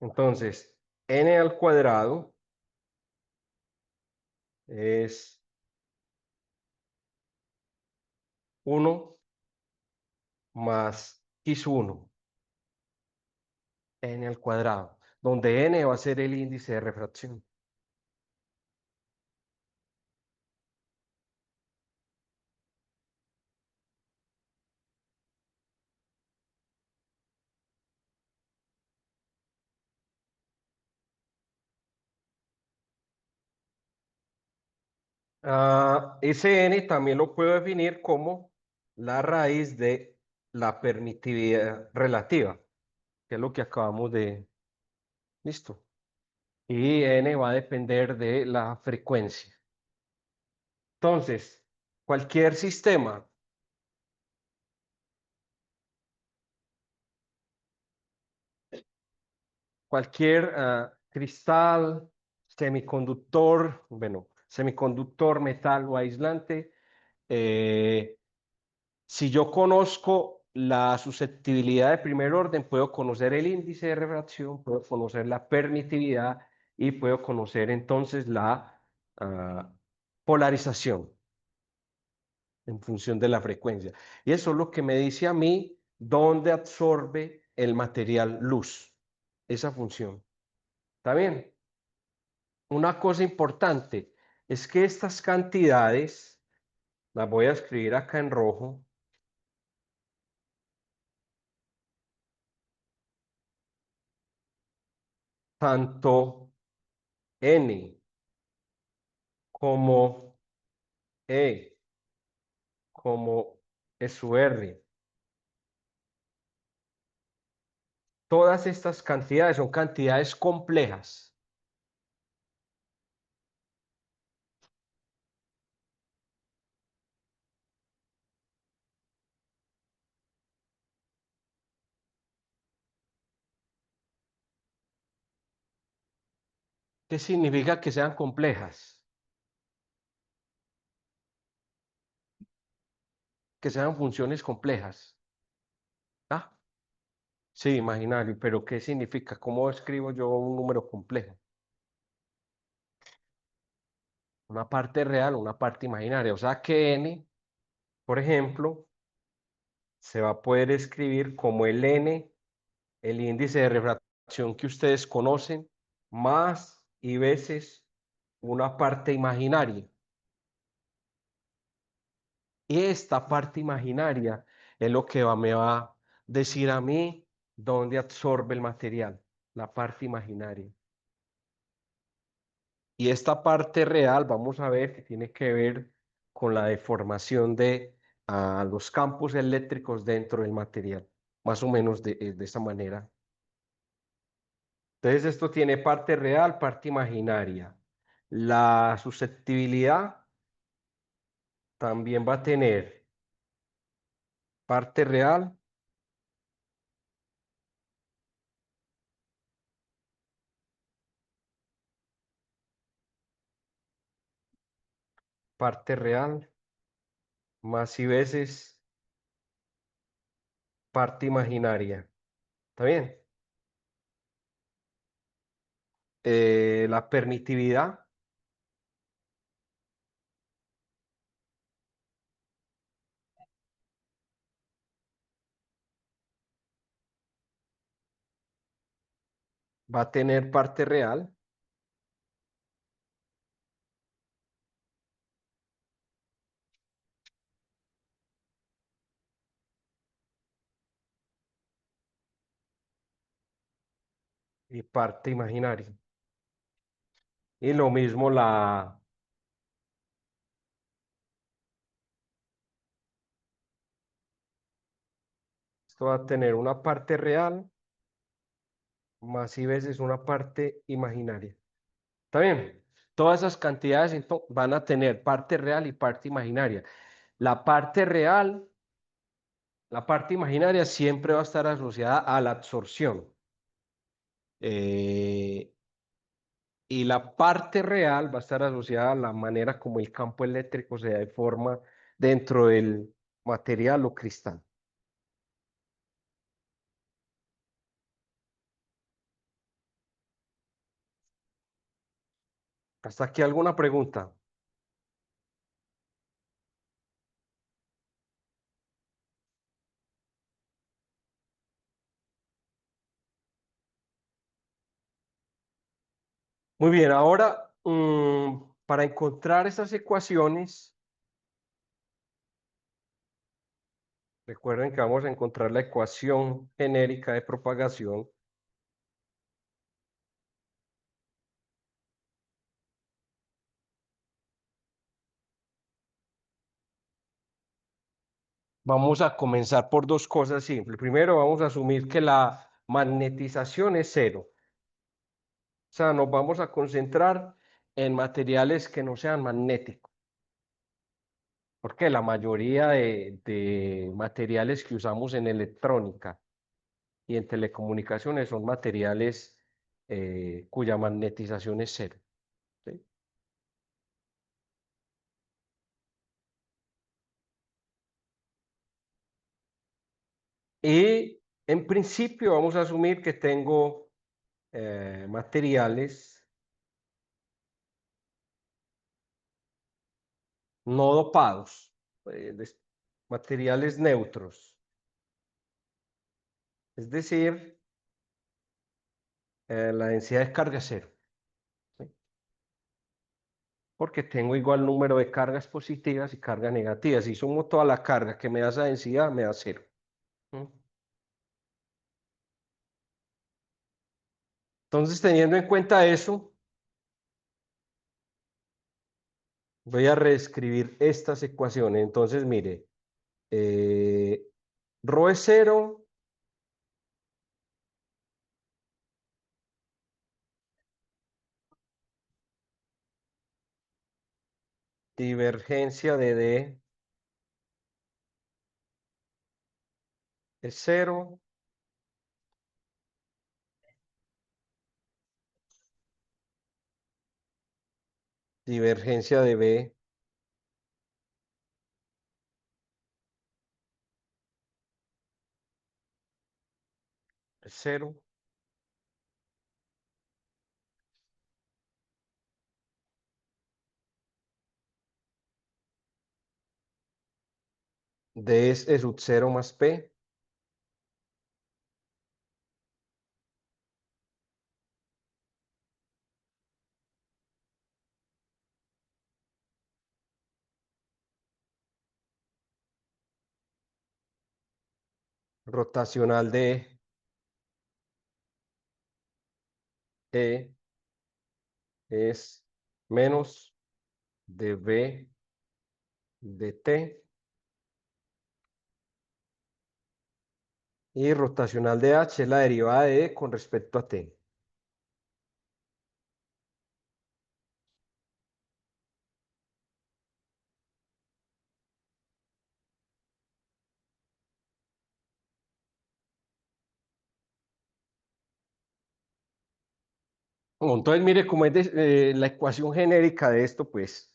Entonces, n al cuadrado es 1 más x1, n al cuadrado, donde n va a ser el índice de refracción. Ese n también lo puedo definir como la raíz de la permitividad relativa, que es lo que acabamos de... Listo. Y n va a depender de la frecuencia. Entonces, cualquier sistema, cualquier cristal, semiconductor, bueno, semiconductor, metal o aislante, eh, si yo conozco la susceptibilidad de primer orden, puedo conocer el índice de refracción, puedo conocer la permitividad y puedo conocer entonces la polarización en función de la frecuencia. Y eso es lo que me dice a mí dónde absorbe el material luz, esa función. ¿Está bien? Una cosa importante es que estas cantidades Las voy a escribir acá en rojo. Tanto N como E como SUR. Todas estas cantidades son cantidades complejas. ¿Qué significa que sean complejas? Que sean funciones complejas. ¿Ah? Sí, imaginario, pero ¿qué significa? ¿Cómo escribo yo un número complejo? Una parte real, una parte imaginaria. O sea que n, por ejemplo, se va a poder escribir como el n, el índice de refracción que ustedes conocen, más y veces una parte imaginaria. Y esta parte imaginaria es lo que me va a decir a mí dónde absorbe el material, la parte imaginaria. Y esta parte real, vamos a ver que tiene que ver con la deformación de los campos eléctricos dentro del material, más o menos de esa manera. Entonces esto tiene parte real, parte imaginaria. La susceptibilidad también va a tener parte real, parte real, más y veces parte imaginaria. ¿Está bien? La permitividad va a tener parte real y parte imaginaria. Y lo mismo esto va a tener una parte real más y veces una parte imaginaria. ¿Está bien? Todas esas cantidades van a tener parte real y parte imaginaria. La parte real, la parte imaginaria siempre va a estar asociada a la absorción. Eh, y la parte real va a estar asociada a la manera como el campo eléctrico se deforma dentro del material o cristal. ¿Hasta aquí alguna pregunta? Muy bien, ahora para encontrar esas ecuaciones, recuerden que vamos a encontrar la ecuación genérica de propagación. Vamos a comenzar por dos cosas simples. Primero, vamos a asumir que la magnetización es cero. O sea, nos vamos a concentrar en materiales que no sean magnéticos. Porque la mayoría de materiales que usamos en electrónica y en telecomunicaciones son materiales cuya magnetización es cero. ¿Sí? Y en principio vamos a asumir que tengo materiales no dopados, materiales neutros. Es decir, la densidad de carga es cero. ¿Sí? porque tengo igual número de cargas positivas y cargas negativas. Si sumo toda la carga que me da esa densidad, me da cero. ¿Mm? Entonces, teniendo en cuenta eso, voy a reescribir estas ecuaciones. Entonces, mire, eh, ρ es cero, divergencia de D es cero, divergencia de B es cero, D es E sub 0 más P, rotacional de E es menos de B de T, y rotacional de H es la derivada de E con respecto a T. Bueno, entonces, mire cómo es la ecuación genérica de esto, pues.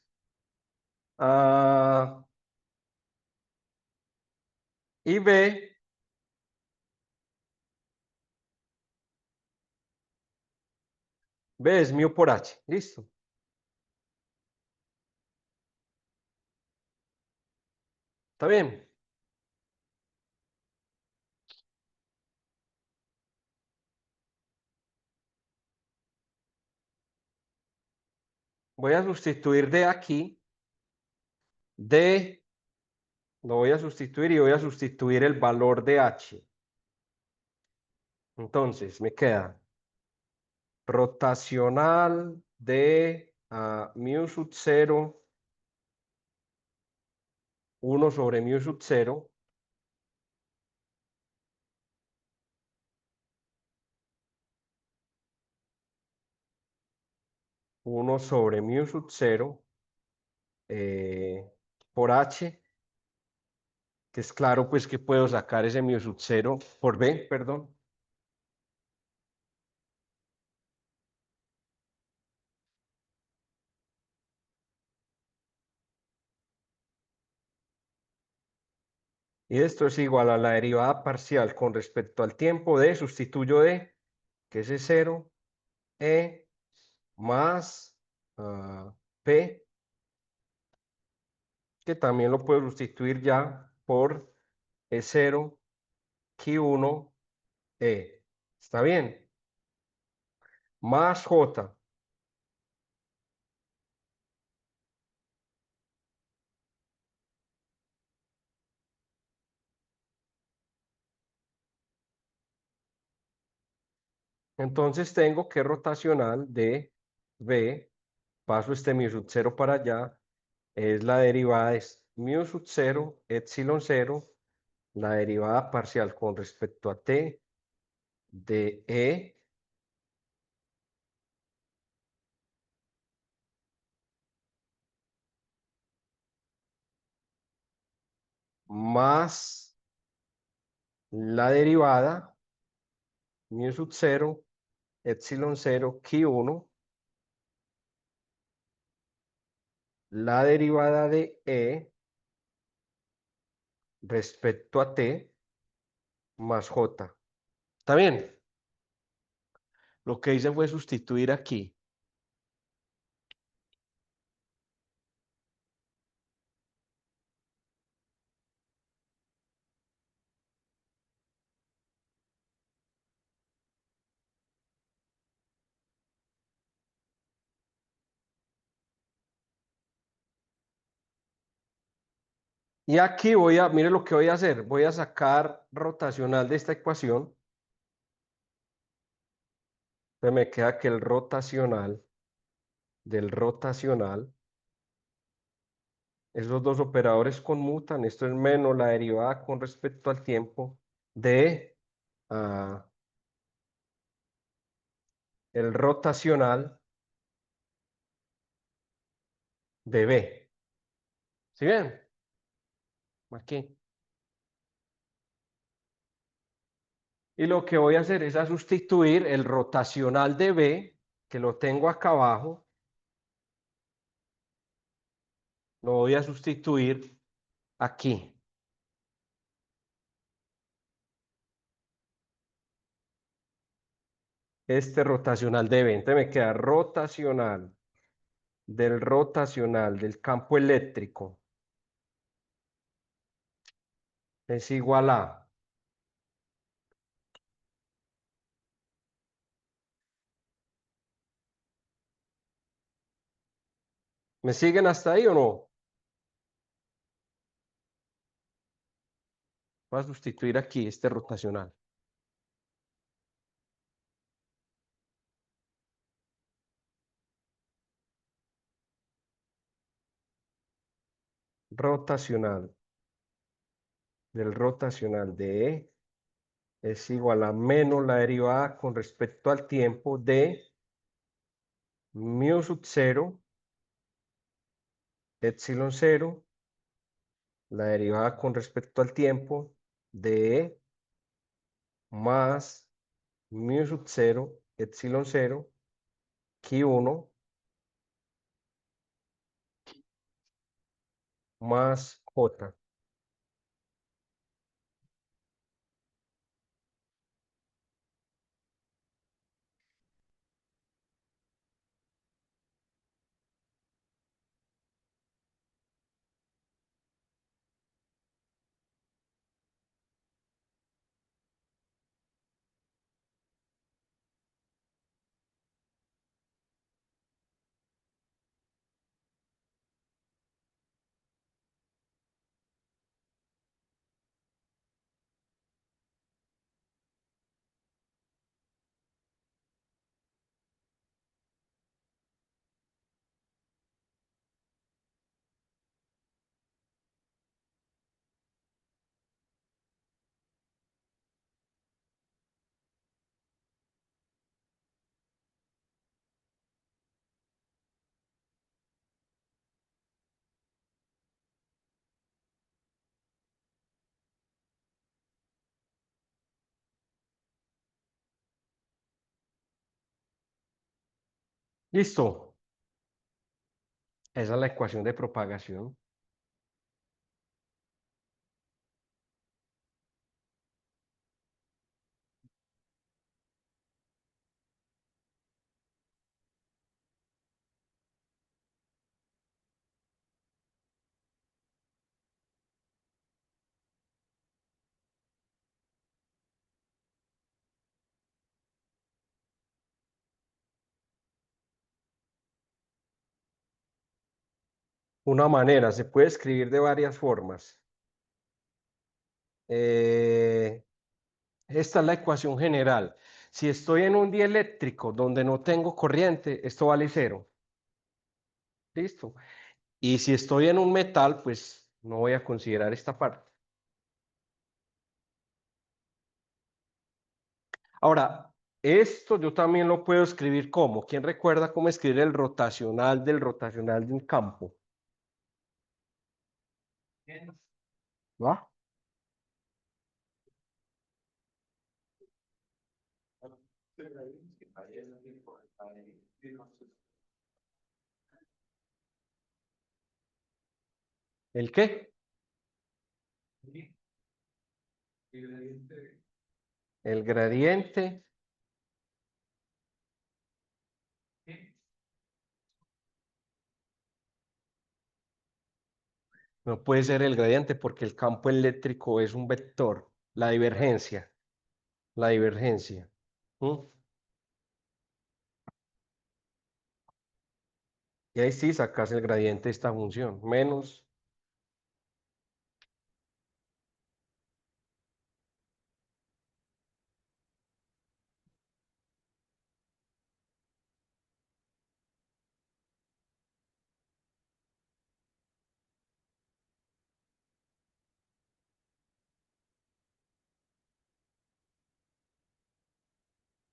A y B B es mu por H. Listo. ¿Está bien? Voy a sustituir de aquí, D, lo voy a sustituir y voy a sustituir el valor de H. Entonces, me queda rotacional de mu sub 0, 1 sobre mu sub 0, 1 sobre mu sub 0 por H, que es claro pues que puedo sacar ese mu sub 0 por B, perdón. Y esto es igual a la derivada parcial con respecto al tiempo de, sustituyo de, que es E0, E más P, que también lo puedo sustituir ya por E0, Q1, E. ¿Está bien? Más J. Entonces tengo que rotacional de B, paso este mu sub 0 para allá, es la derivada de mu sub 0, epsilon 0, la derivada parcial con respecto a T de E más la derivada mu sub 0, epsilon 0, Q1, la derivada de E respecto a T más J. ¿Está bien? Lo que hice fue sustituir aquí. Y aquí mire lo que voy a hacer. Voy a sacar rotacional de esta ecuación. Entonces me queda que el rotacional del rotacional, esos dos operadores conmutan. Esto es menos la derivada con respecto al tiempo de el rotacional de B. ¿Sí ven? Aquí. Y lo que voy a hacer es a sustituir el rotacional de B, que lo tengo acá abajo, lo voy a sustituir aquí. Este rotacional de B. Entonces me queda rotacional del campo eléctrico es igual a, ¿me siguen hasta ahí o no? Voy a sustituir aquí este rotacional. Rotacional del rotacional de E es igual a menos la derivada con respecto al tiempo de mu sub 0, epsilon 0, la derivada con respecto al tiempo de E más mu sub 0, epsilon 0, Q1 más J. Listo. Esa es la ecuación de propagación. Una manera, se puede escribir de varias formas. Esta es la ecuación general. Si estoy en un dieléctrico donde no tengo corriente, esto vale cero. Listo. Y si estoy en un metal, pues no voy a considerar esta parte. Ahora, esto yo también lo puedo escribir como. ¿Quién recuerda cómo escribir el rotacional del rotacional de un campo? ¿Va? ¿El qué? El gradiente. No puede ser el gradiente porque el campo eléctrico es un vector. La divergencia. La divergencia. ¿Mm? Y ahí sí sacas el gradiente de esta función. Menos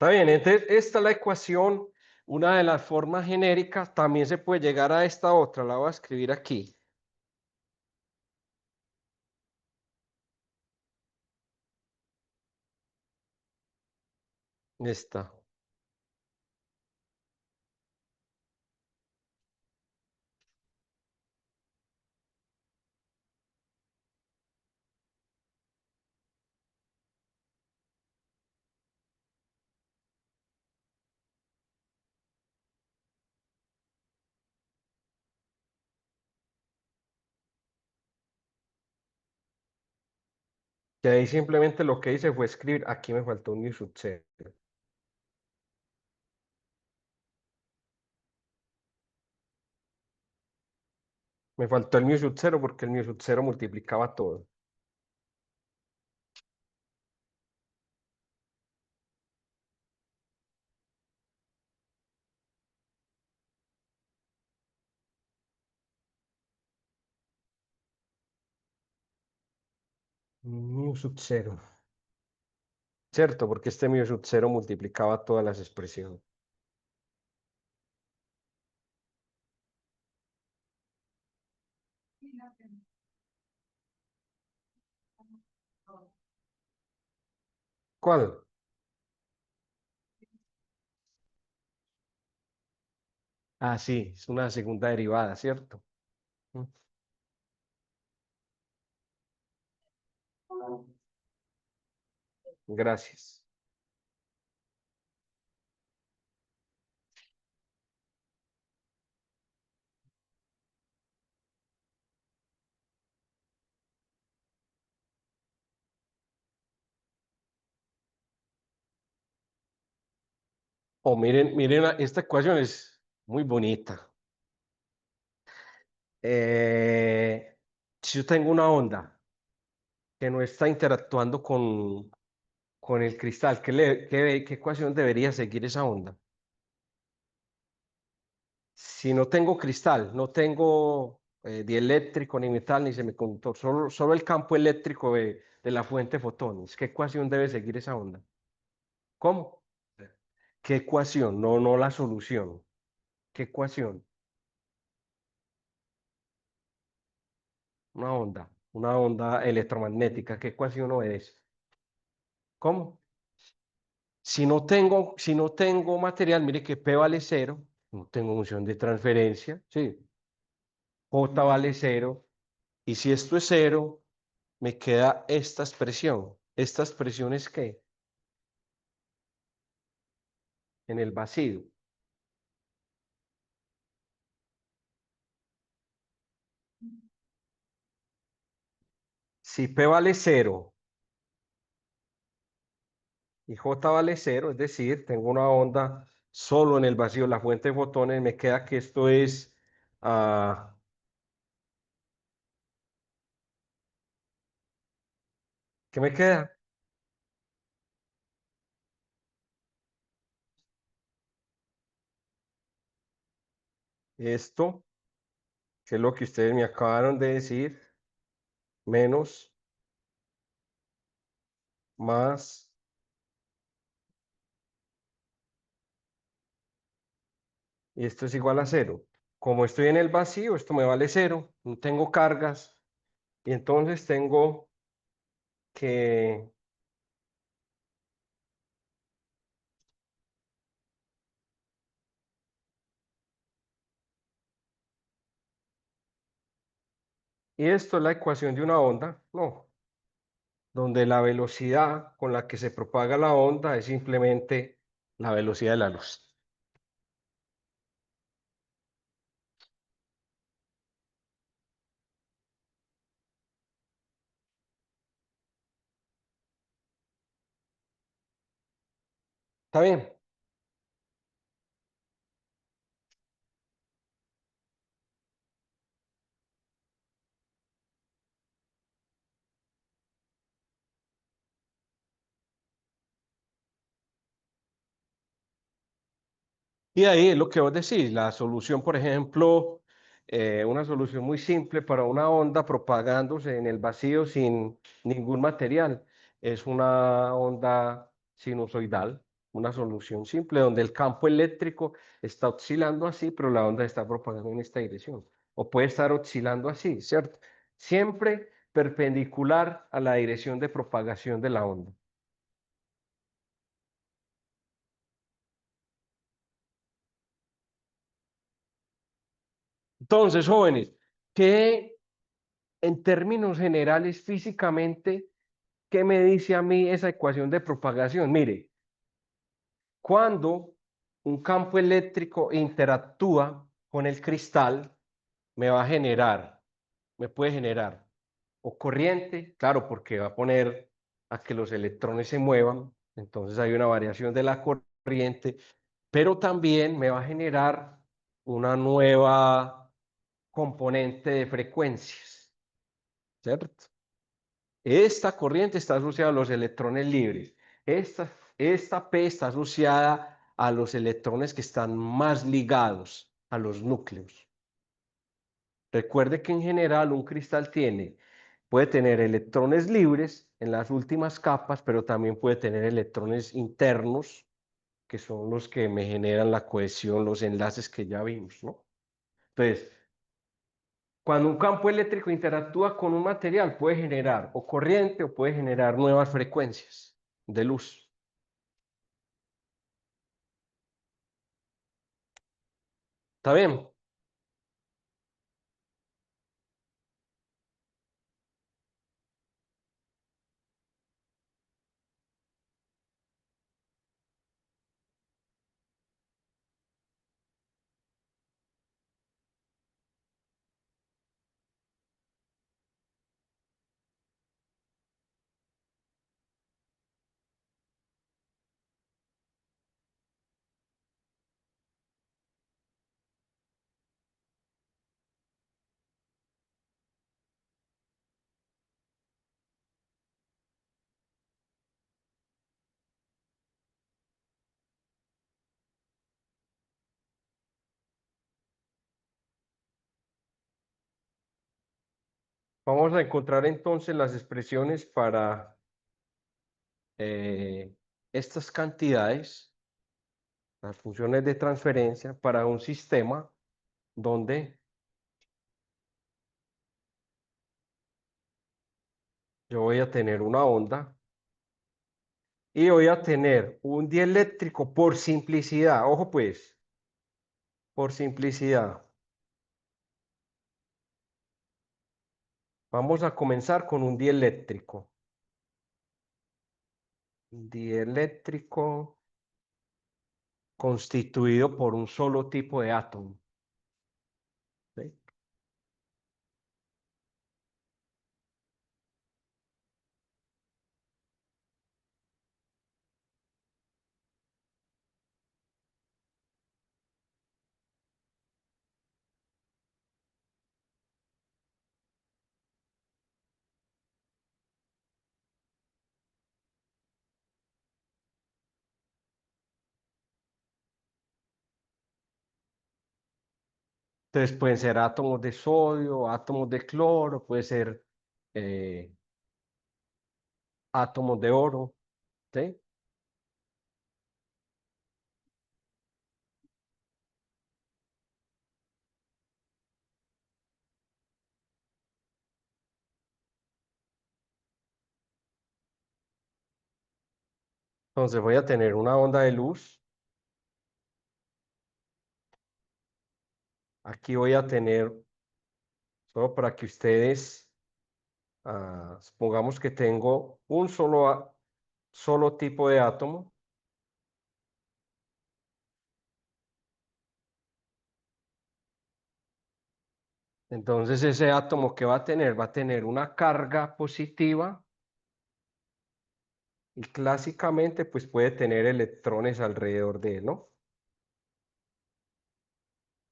Está bien, entonces esta es la ecuación, una de las formas genéricas. También se puede llegar a esta otra, la voy a escribir aquí. Esta. Que ahí simplemente lo que hice fue escribir, aquí me faltó un mu sub 0. Me faltó el mu sub 0 porque el mu sub 0 multiplicaba todo. Mu sub 0. ¿Cierto? Porque este mu sub 0 multiplicaba todas las expresiones. ¿Cuál? Ah, sí, es una segunda derivada, ¿cierto? Mm. Gracias. O miren, miren, esta ecuación es muy bonita. Si yo tengo una onda que no está interactuando con el cristal, ¿qué ecuación debería seguir esa onda? Si no tengo cristal, no tengo dieléctrico, ni metal, ni semiconductor, solo el campo eléctrico de la fuente de fotones, ¿qué ecuación debe seguir esa onda? ¿Cómo? ¿Qué ecuación? No, no la solución. ¿Qué ecuación? Una onda electromagnética. ¿Qué ecuación es? ¿Cómo? Si no tengo material, mire que P vale cero, no tengo función de transferencia, sí. J vale cero, y si esto es cero, me queda esta expresión. ¿Esta expresión es qué? En el vacío. Si P vale cero y J vale cero, es decir, tengo una onda solo en el vacío, la fuente de fotones, me queda que esto es, ah, ¿qué me queda? Esto, que es lo que ustedes me acabaron de decir, menos, más, y esto es igual a cero. Como estoy en el vacío, esto me vale cero, no tengo cargas, y entonces tengo que, y esto es la ecuación de una onda, no, donde la velocidad con la que se propaga la onda es simplemente la velocidad de la luz. ¿Está bien? Y ahí es lo que vos decís, la solución, por ejemplo, una solución muy simple para una onda propagándose en el vacío sin ningún material, es una onda sinusoidal. una solución simple donde el campo eléctrico está oscilando así, pero la onda está propagando en esta dirección. O puede estar oscilando así, ¿cierto? Siempre perpendicular a la dirección de propagación de la onda. Entonces, jóvenes, ¿qué en términos generales físicamente, qué me dice a mí esa ecuación de propagación? Mire, cuando un campo eléctrico interactúa con el cristal, me va a generar, me puede generar o corriente, claro, porque va a poner a que los electrones se muevan, entonces hay una variación de la corriente, pero también me va a generar una nueva componente de frecuencias, ¿cierto? Esta corriente está asociada a los electrones libres. Esta P está asociada a los electrones que están más ligados a los núcleos. Recuerde que en general un cristal puede tener electrones libres en las últimas capas, pero también puede tener electrones internos, que son los que me generan la cohesión, los enlaces que ya vimos, ¿no? Entonces, cuando un campo eléctrico interactúa con un material, puede generar o corriente o puede generar nuevas frecuencias de luz. ¿Está bien? Vamos a encontrar entonces las expresiones para eh, estas cantidades, las funciones de transferencia para un sistema donde yo voy a tener una onda y voy a tener un dieléctrico por simplicidad. Ojo pues, por simplicidad. Vamos a comenzar con un dieléctrico. Dieléctrico constituido por un solo tipo de átomo. ¿Sí? Entonces pueden ser átomos de sodio, átomos de cloro, puede ser eh, átomos de oro. ¿Sí? Entonces voy a tener una onda de luz. Aquí voy a tener, solo para que ustedes, supongamos que tengo un solo tipo de átomo. Entonces ese átomo que va a tener una carga positiva y clásicamente pues puede tener electrones alrededor de él, ¿no?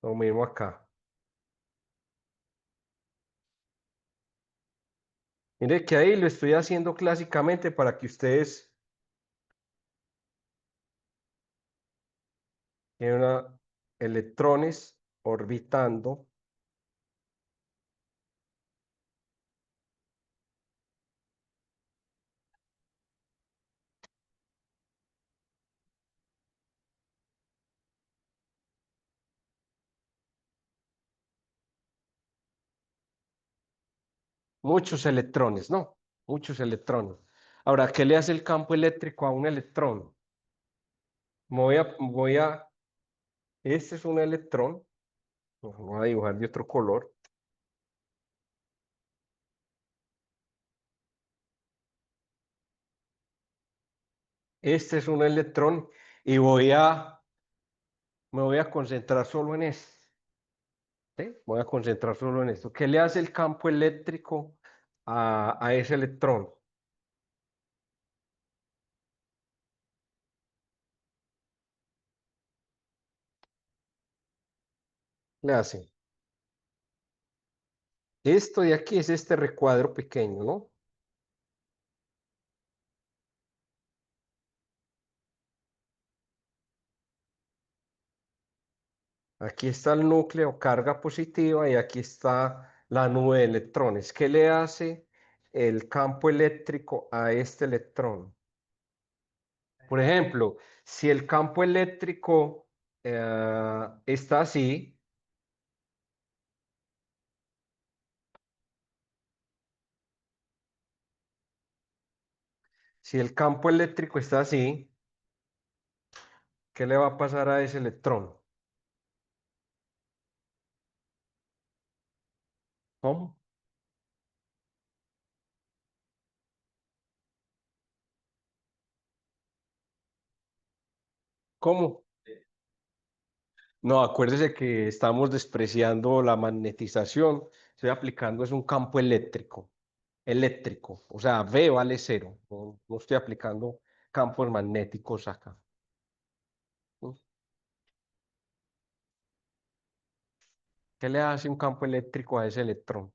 Lo mismo acá. Mire que ahí lo estoy haciendo clásicamente para que ustedes tengan electrones orbitando. Muchos electrones, ¿no? Muchos electrones. Ahora, ¿qué le hace el campo eléctrico a un electrón? Este es un electrón, lo voy a dibujar de otro color. Este es un electrón y me voy a concentrar solo en este. ¿Sí? Voy a concentrar solo en esto. ¿Qué le hace el campo eléctrico a ese electrón? Le hace. Esto de aquí es este recuadro pequeño, ¿no? Aquí está el núcleo, carga positiva, y aquí está la nube de electrones. ¿Qué le hace el campo eléctrico a este electrón? Por ejemplo, si el campo eléctrico está así, si el campo eléctrico está así, ¿qué le va a pasar a ese electrón? ¿Cómo? ¿Cómo? No, acuérdese que estamos despreciando la magnetización. Estoy aplicando es un campo eléctrico. Eléctrico. O sea, V vale cero. No estoy aplicando campos magnéticos acá. ¿Mm? ¿Qué le hace un campo eléctrico a ese electrón?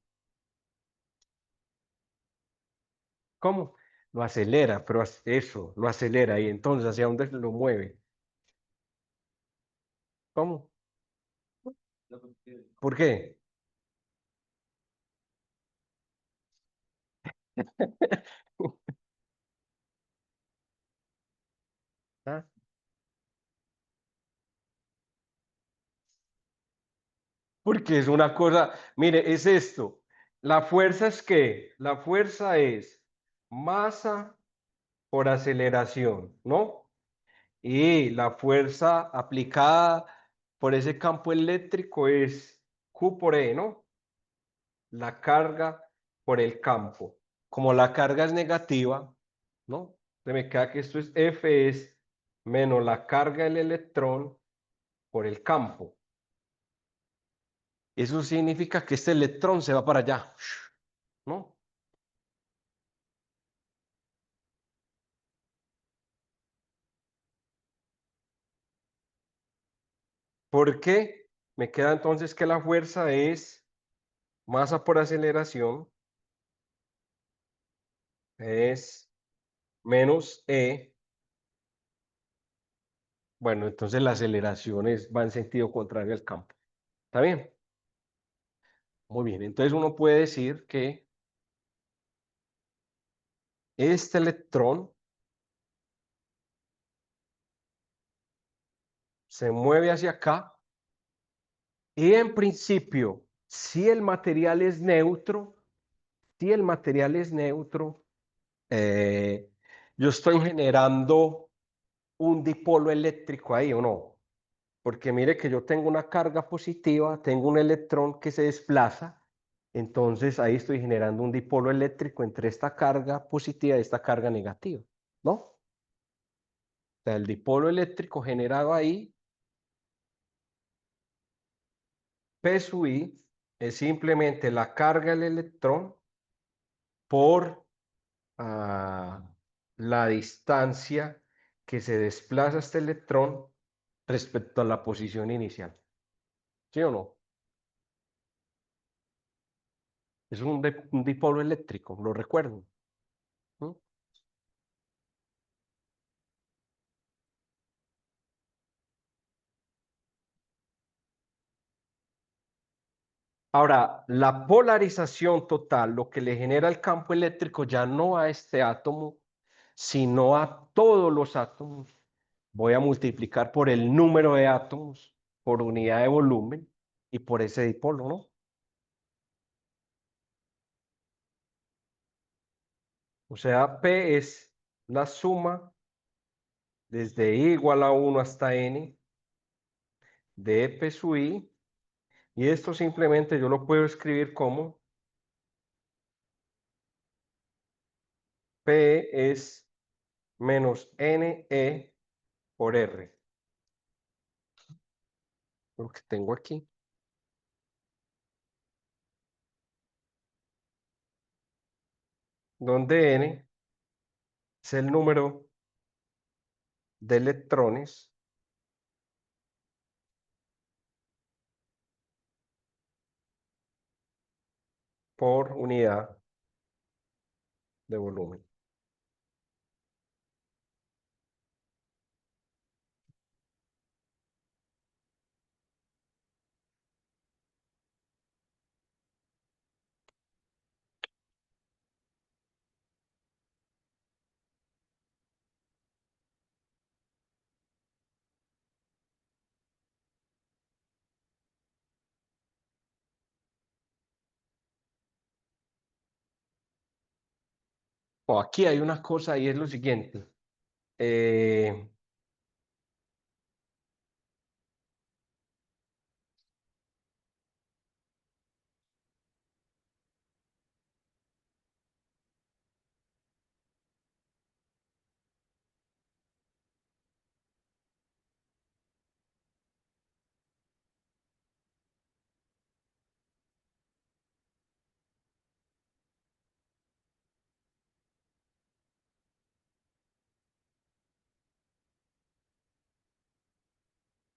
¿Cómo? Lo acelera, pero eso, lo acelera. Y entonces, ¿hacia dónde lo mueve? ¿Cómo? ¿Por qué? ¿Ah? Porque es una cosa, mire, es esto. La fuerza es qué? La fuerza es masa por aceleración, ¿no? Y la fuerza aplicada por ese campo eléctrico es Q por E, ¿no? La carga por el campo. Como la carga es negativa, ¿no? Se me queda que esto es F es menos la carga del electrón por el campo. Eso significa que este electrón se va para allá, ¿no? ¿Por qué? Me queda entonces que la fuerza es masa por aceleración, es menos E. Bueno, entonces la aceleración va en sentido contrario al campo. ¿Está bien? Muy bien. Entonces uno puede decir que este electrón se mueve hacia acá y en principio, si el material es neutro, si el material es neutro, eh, yo estoy generando un dipolo eléctrico ahí, ¿o no? Porque mire que yo tengo una carga positiva, tengo un electrón que se desplaza, entonces ahí estoy generando un dipolo eléctrico entre esta carga positiva y esta carga negativa, ¿no? O sea, el dipolo eléctrico generado ahí, P sub I, es simplemente la carga del electrón por la distancia que se desplaza este electrón respecto a la posición inicial. ¿Sí o no? Es un dipolo eléctrico, lo recuerdo. ¿No? Ahora, la polarización total, lo que le genera el campo eléctrico ya no a este átomo, sino a todos los átomos. Voy a multiplicar por el número de átomos por unidad de volumen y por ese dipolo, ¿no? O sea, P es la suma desde I igual a 1 hasta N de P sub I. Y esto simplemente yo lo puedo escribir como P es menos NE por R. Lo que tengo aquí. Donde N es el número de electrones por unidad de volumen. Aquí hay una cosa y es lo siguiente. Eh,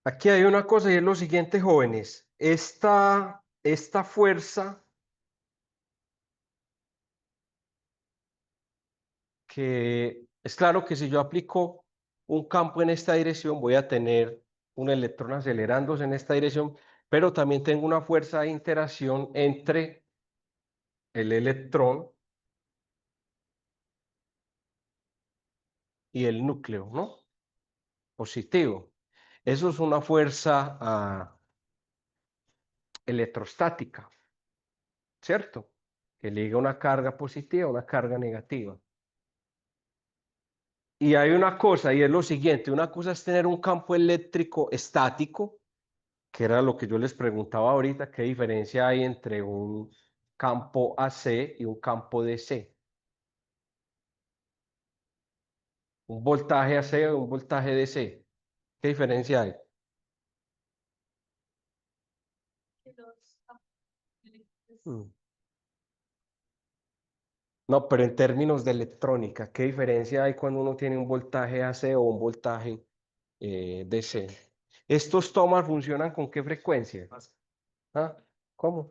Aquí hay una cosa y es lo siguiente, jóvenes. Esta fuerza que es claro que si yo aplico un campo en esta dirección, voy a tener un electrón acelerándose en esta dirección, pero también tengo una fuerza de interacción entre el electrón y el núcleo, ¿no? Positivo. Eso es una fuerza electrostática, ¿cierto? Que liga una carga positiva a una carga negativa. Y hay una cosa, y es lo siguiente, una cosa es tener un campo eléctrico estático, que era lo que yo les preguntaba ahorita, qué diferencia hay entre un campo AC y un campo DC. Un voltaje AC o un voltaje DC. ¿Qué diferencia hay? Mm. No, pero en términos de electrónica, ¿qué diferencia hay cuando uno tiene un voltaje AC o un voltaje DC? ¿Estos tomas funcionan con qué frecuencia? ¿Ah? ¿Cómo?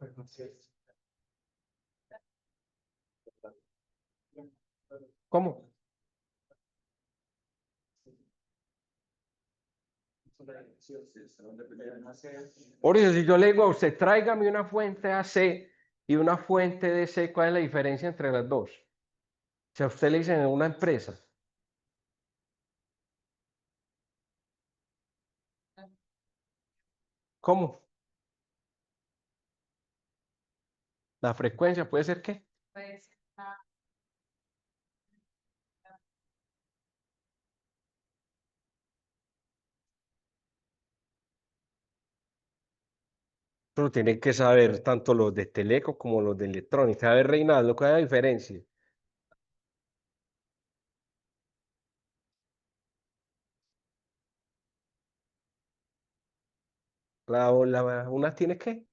¿Cómo? Por eso, si yo le digo a usted, tráigame una fuente AC y una fuente DC, ¿cuál es la diferencia entre las dos? Si a usted le dicen en una empresa, ¿cómo? La frecuencia puede ser qué. Pues, Pero tienen que saber tanto los de Teleco como los de electrónica. A ver, Reinaldo, ¿cuál es la diferencia? Una tiene qué.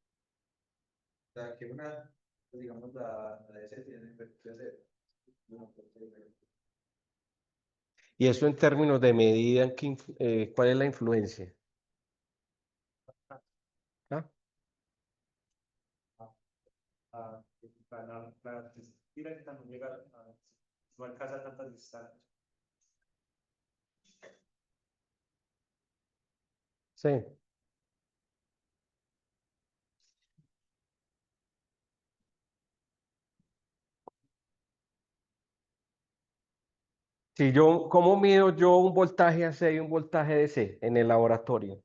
Y eso en términos de medida, ¿cuál es la influencia? ¿Ah? Sí. Si yo, ¿cómo mido yo un voltaje AC y un voltaje DC en el laboratorio?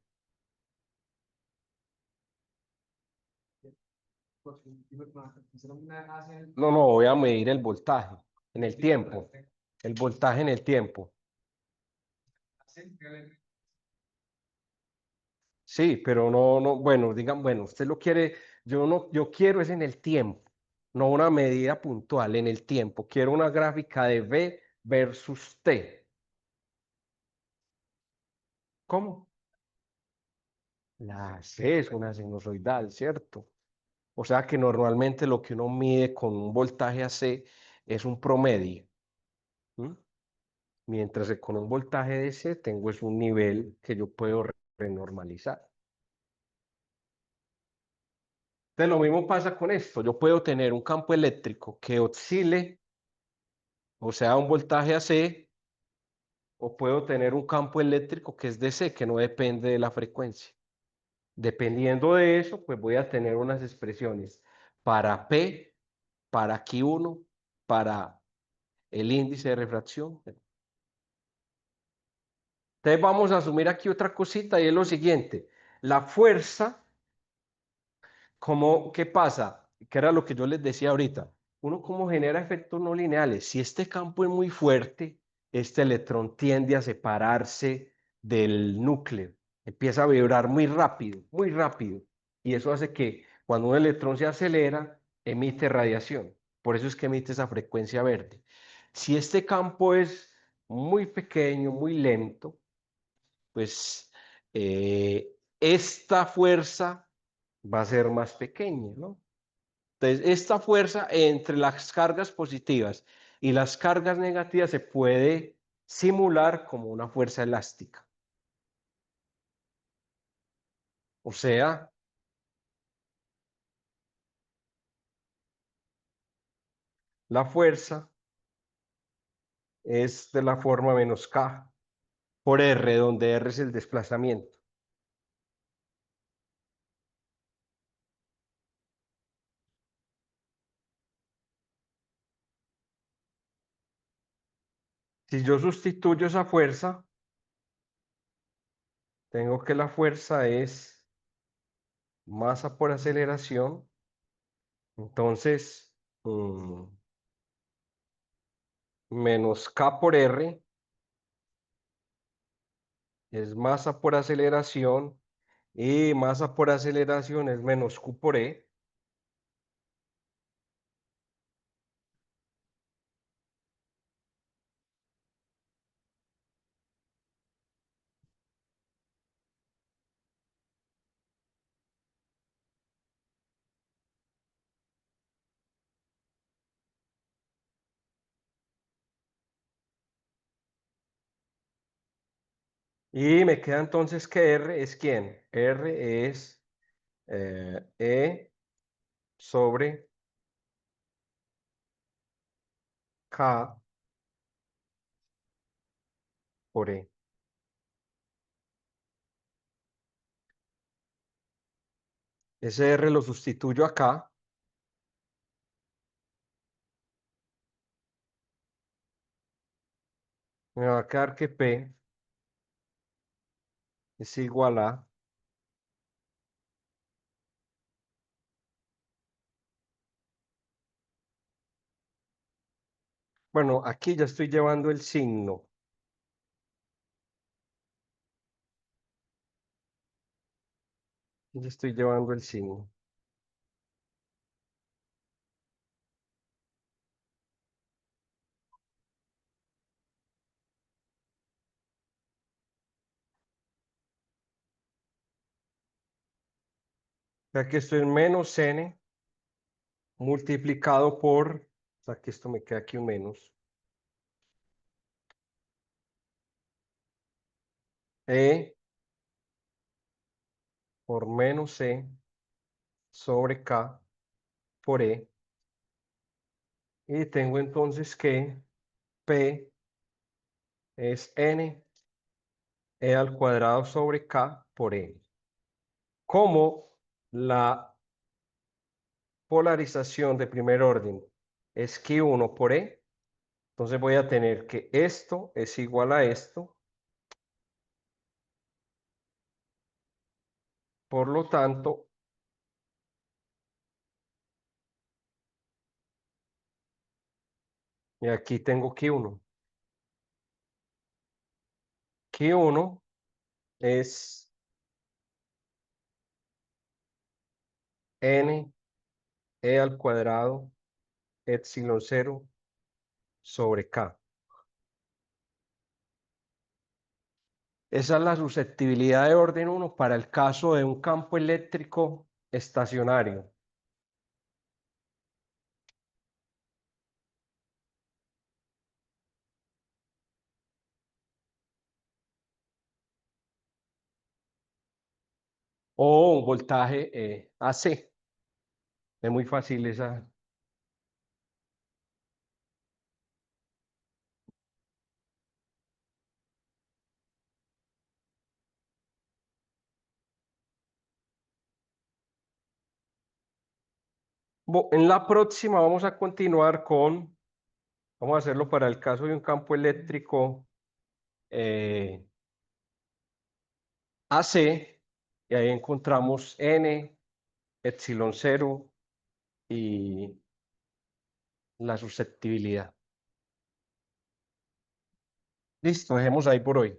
No, no, voy a medir el voltaje. en el tiempo, el voltaje en el tiempo. Sí, pero no, bueno, digan, bueno, usted lo quiere, yo quiero es en el tiempo, no una medida puntual, en el tiempo. Quiero una gráfica de V versus T. ¿Cómo? La C es una sinusoidal, ¿cierto? O sea que normalmente lo que uno mide con un voltaje AC es un promedio. ¿M? Mientras que con un voltaje DC tengo es un nivel que yo puedo renormalizar. Entonces lo mismo pasa con esto. Yo puedo tener un campo eléctrico que oscile, o sea, un voltaje AC, o puedo tener un campo eléctrico que es DC, que no depende de la frecuencia. Dependiendo de eso, pues voy a tener unas expresiones para P, para Q1, para el índice de refracción. Entonces vamos a asumir aquí otra cosita y es lo siguiente. La fuerza, ¿qué pasa? Que era lo que yo les decía ahorita. Uno cómo genera efectos no lineales. Si este campo es muy fuerte, este electrón tiende a separarse del núcleo. Empieza a vibrar muy rápido, muy rápido. Y eso hace que cuando un electrón se acelera, emite radiación. Por eso es que emite esa frecuencia verde. Si este campo es muy pequeño, muy lento, pues esta fuerza va a ser más pequeña, ¿no? Entonces, esta fuerza entre las cargas positivas y las cargas negativas se puede simular como una fuerza elástica. O sea, la fuerza es de la forma menos K por R, donde R es el desplazamiento. Si yo sustituyo esa fuerza, tengo que la fuerza es masa por aceleración. Entonces, menos K por R es masa por aceleración y masa por aceleración es menos Q por E. Y me queda entonces que R es ¿quién? R es E sobre K por E. Ese R lo sustituyo acá. Me va a quedar que P es igual a, bueno, aquí ya estoy llevando el signo. Ya estoy llevando el signo. Ya que esto es menos N multiplicado por, o sea que esto me queda aquí un menos, E por menos C sobre K por E. Y tengo entonces que P es N E al cuadrado sobre K por E. Como la polarización de primer orden es Q1 por E, entonces voy a tener que esto es igual a esto. Por lo tanto, Y aquí tengo Q1. Q1 es N E al cuadrado epsilon 0 sobre K. Esa es la susceptibilidad de orden 1 para el caso de un campo eléctrico estacionario. O un voltaje AC. Es muy fácil esa. En la próxima vamos a continuar vamos a hacerlo para el caso de un campo eléctrico AC, y ahí encontramos N, epsilon 0 y la susceptibilidad. Listo, dejemos ahí por hoy.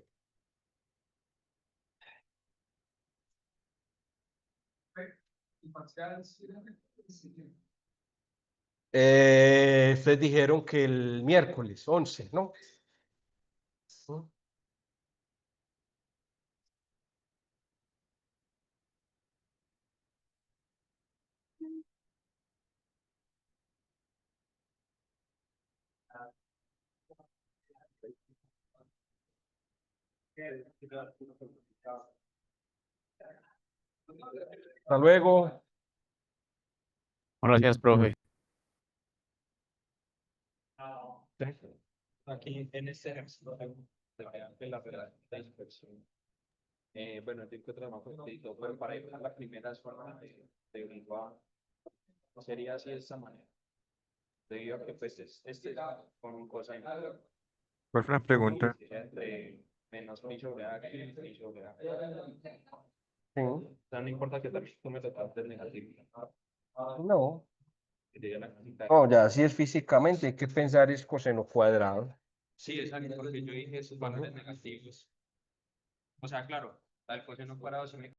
Ustedes dijeron que el miércoles 11, ¿no? Hasta luego. Gracias, profe. Aquí en este ejemplo de la federación de inspección. Bueno, el tramo completo, pero para ir a la primera zona de Bilbao sería así de esta manera. Debido a que pues con un coseno. ¿Cuál fue la pregunta? Entre menos pi sobre a y pi sobre a. Sí. O sea, no importa que también tú me tocaste el negativo. No. Sería la cosita. No, ya si es físicamente, hay que pensar es coseno cuadrado. Sí, exacto, porque yo dije esos valores negativos. O sea, claro, al coseno cuadrado se me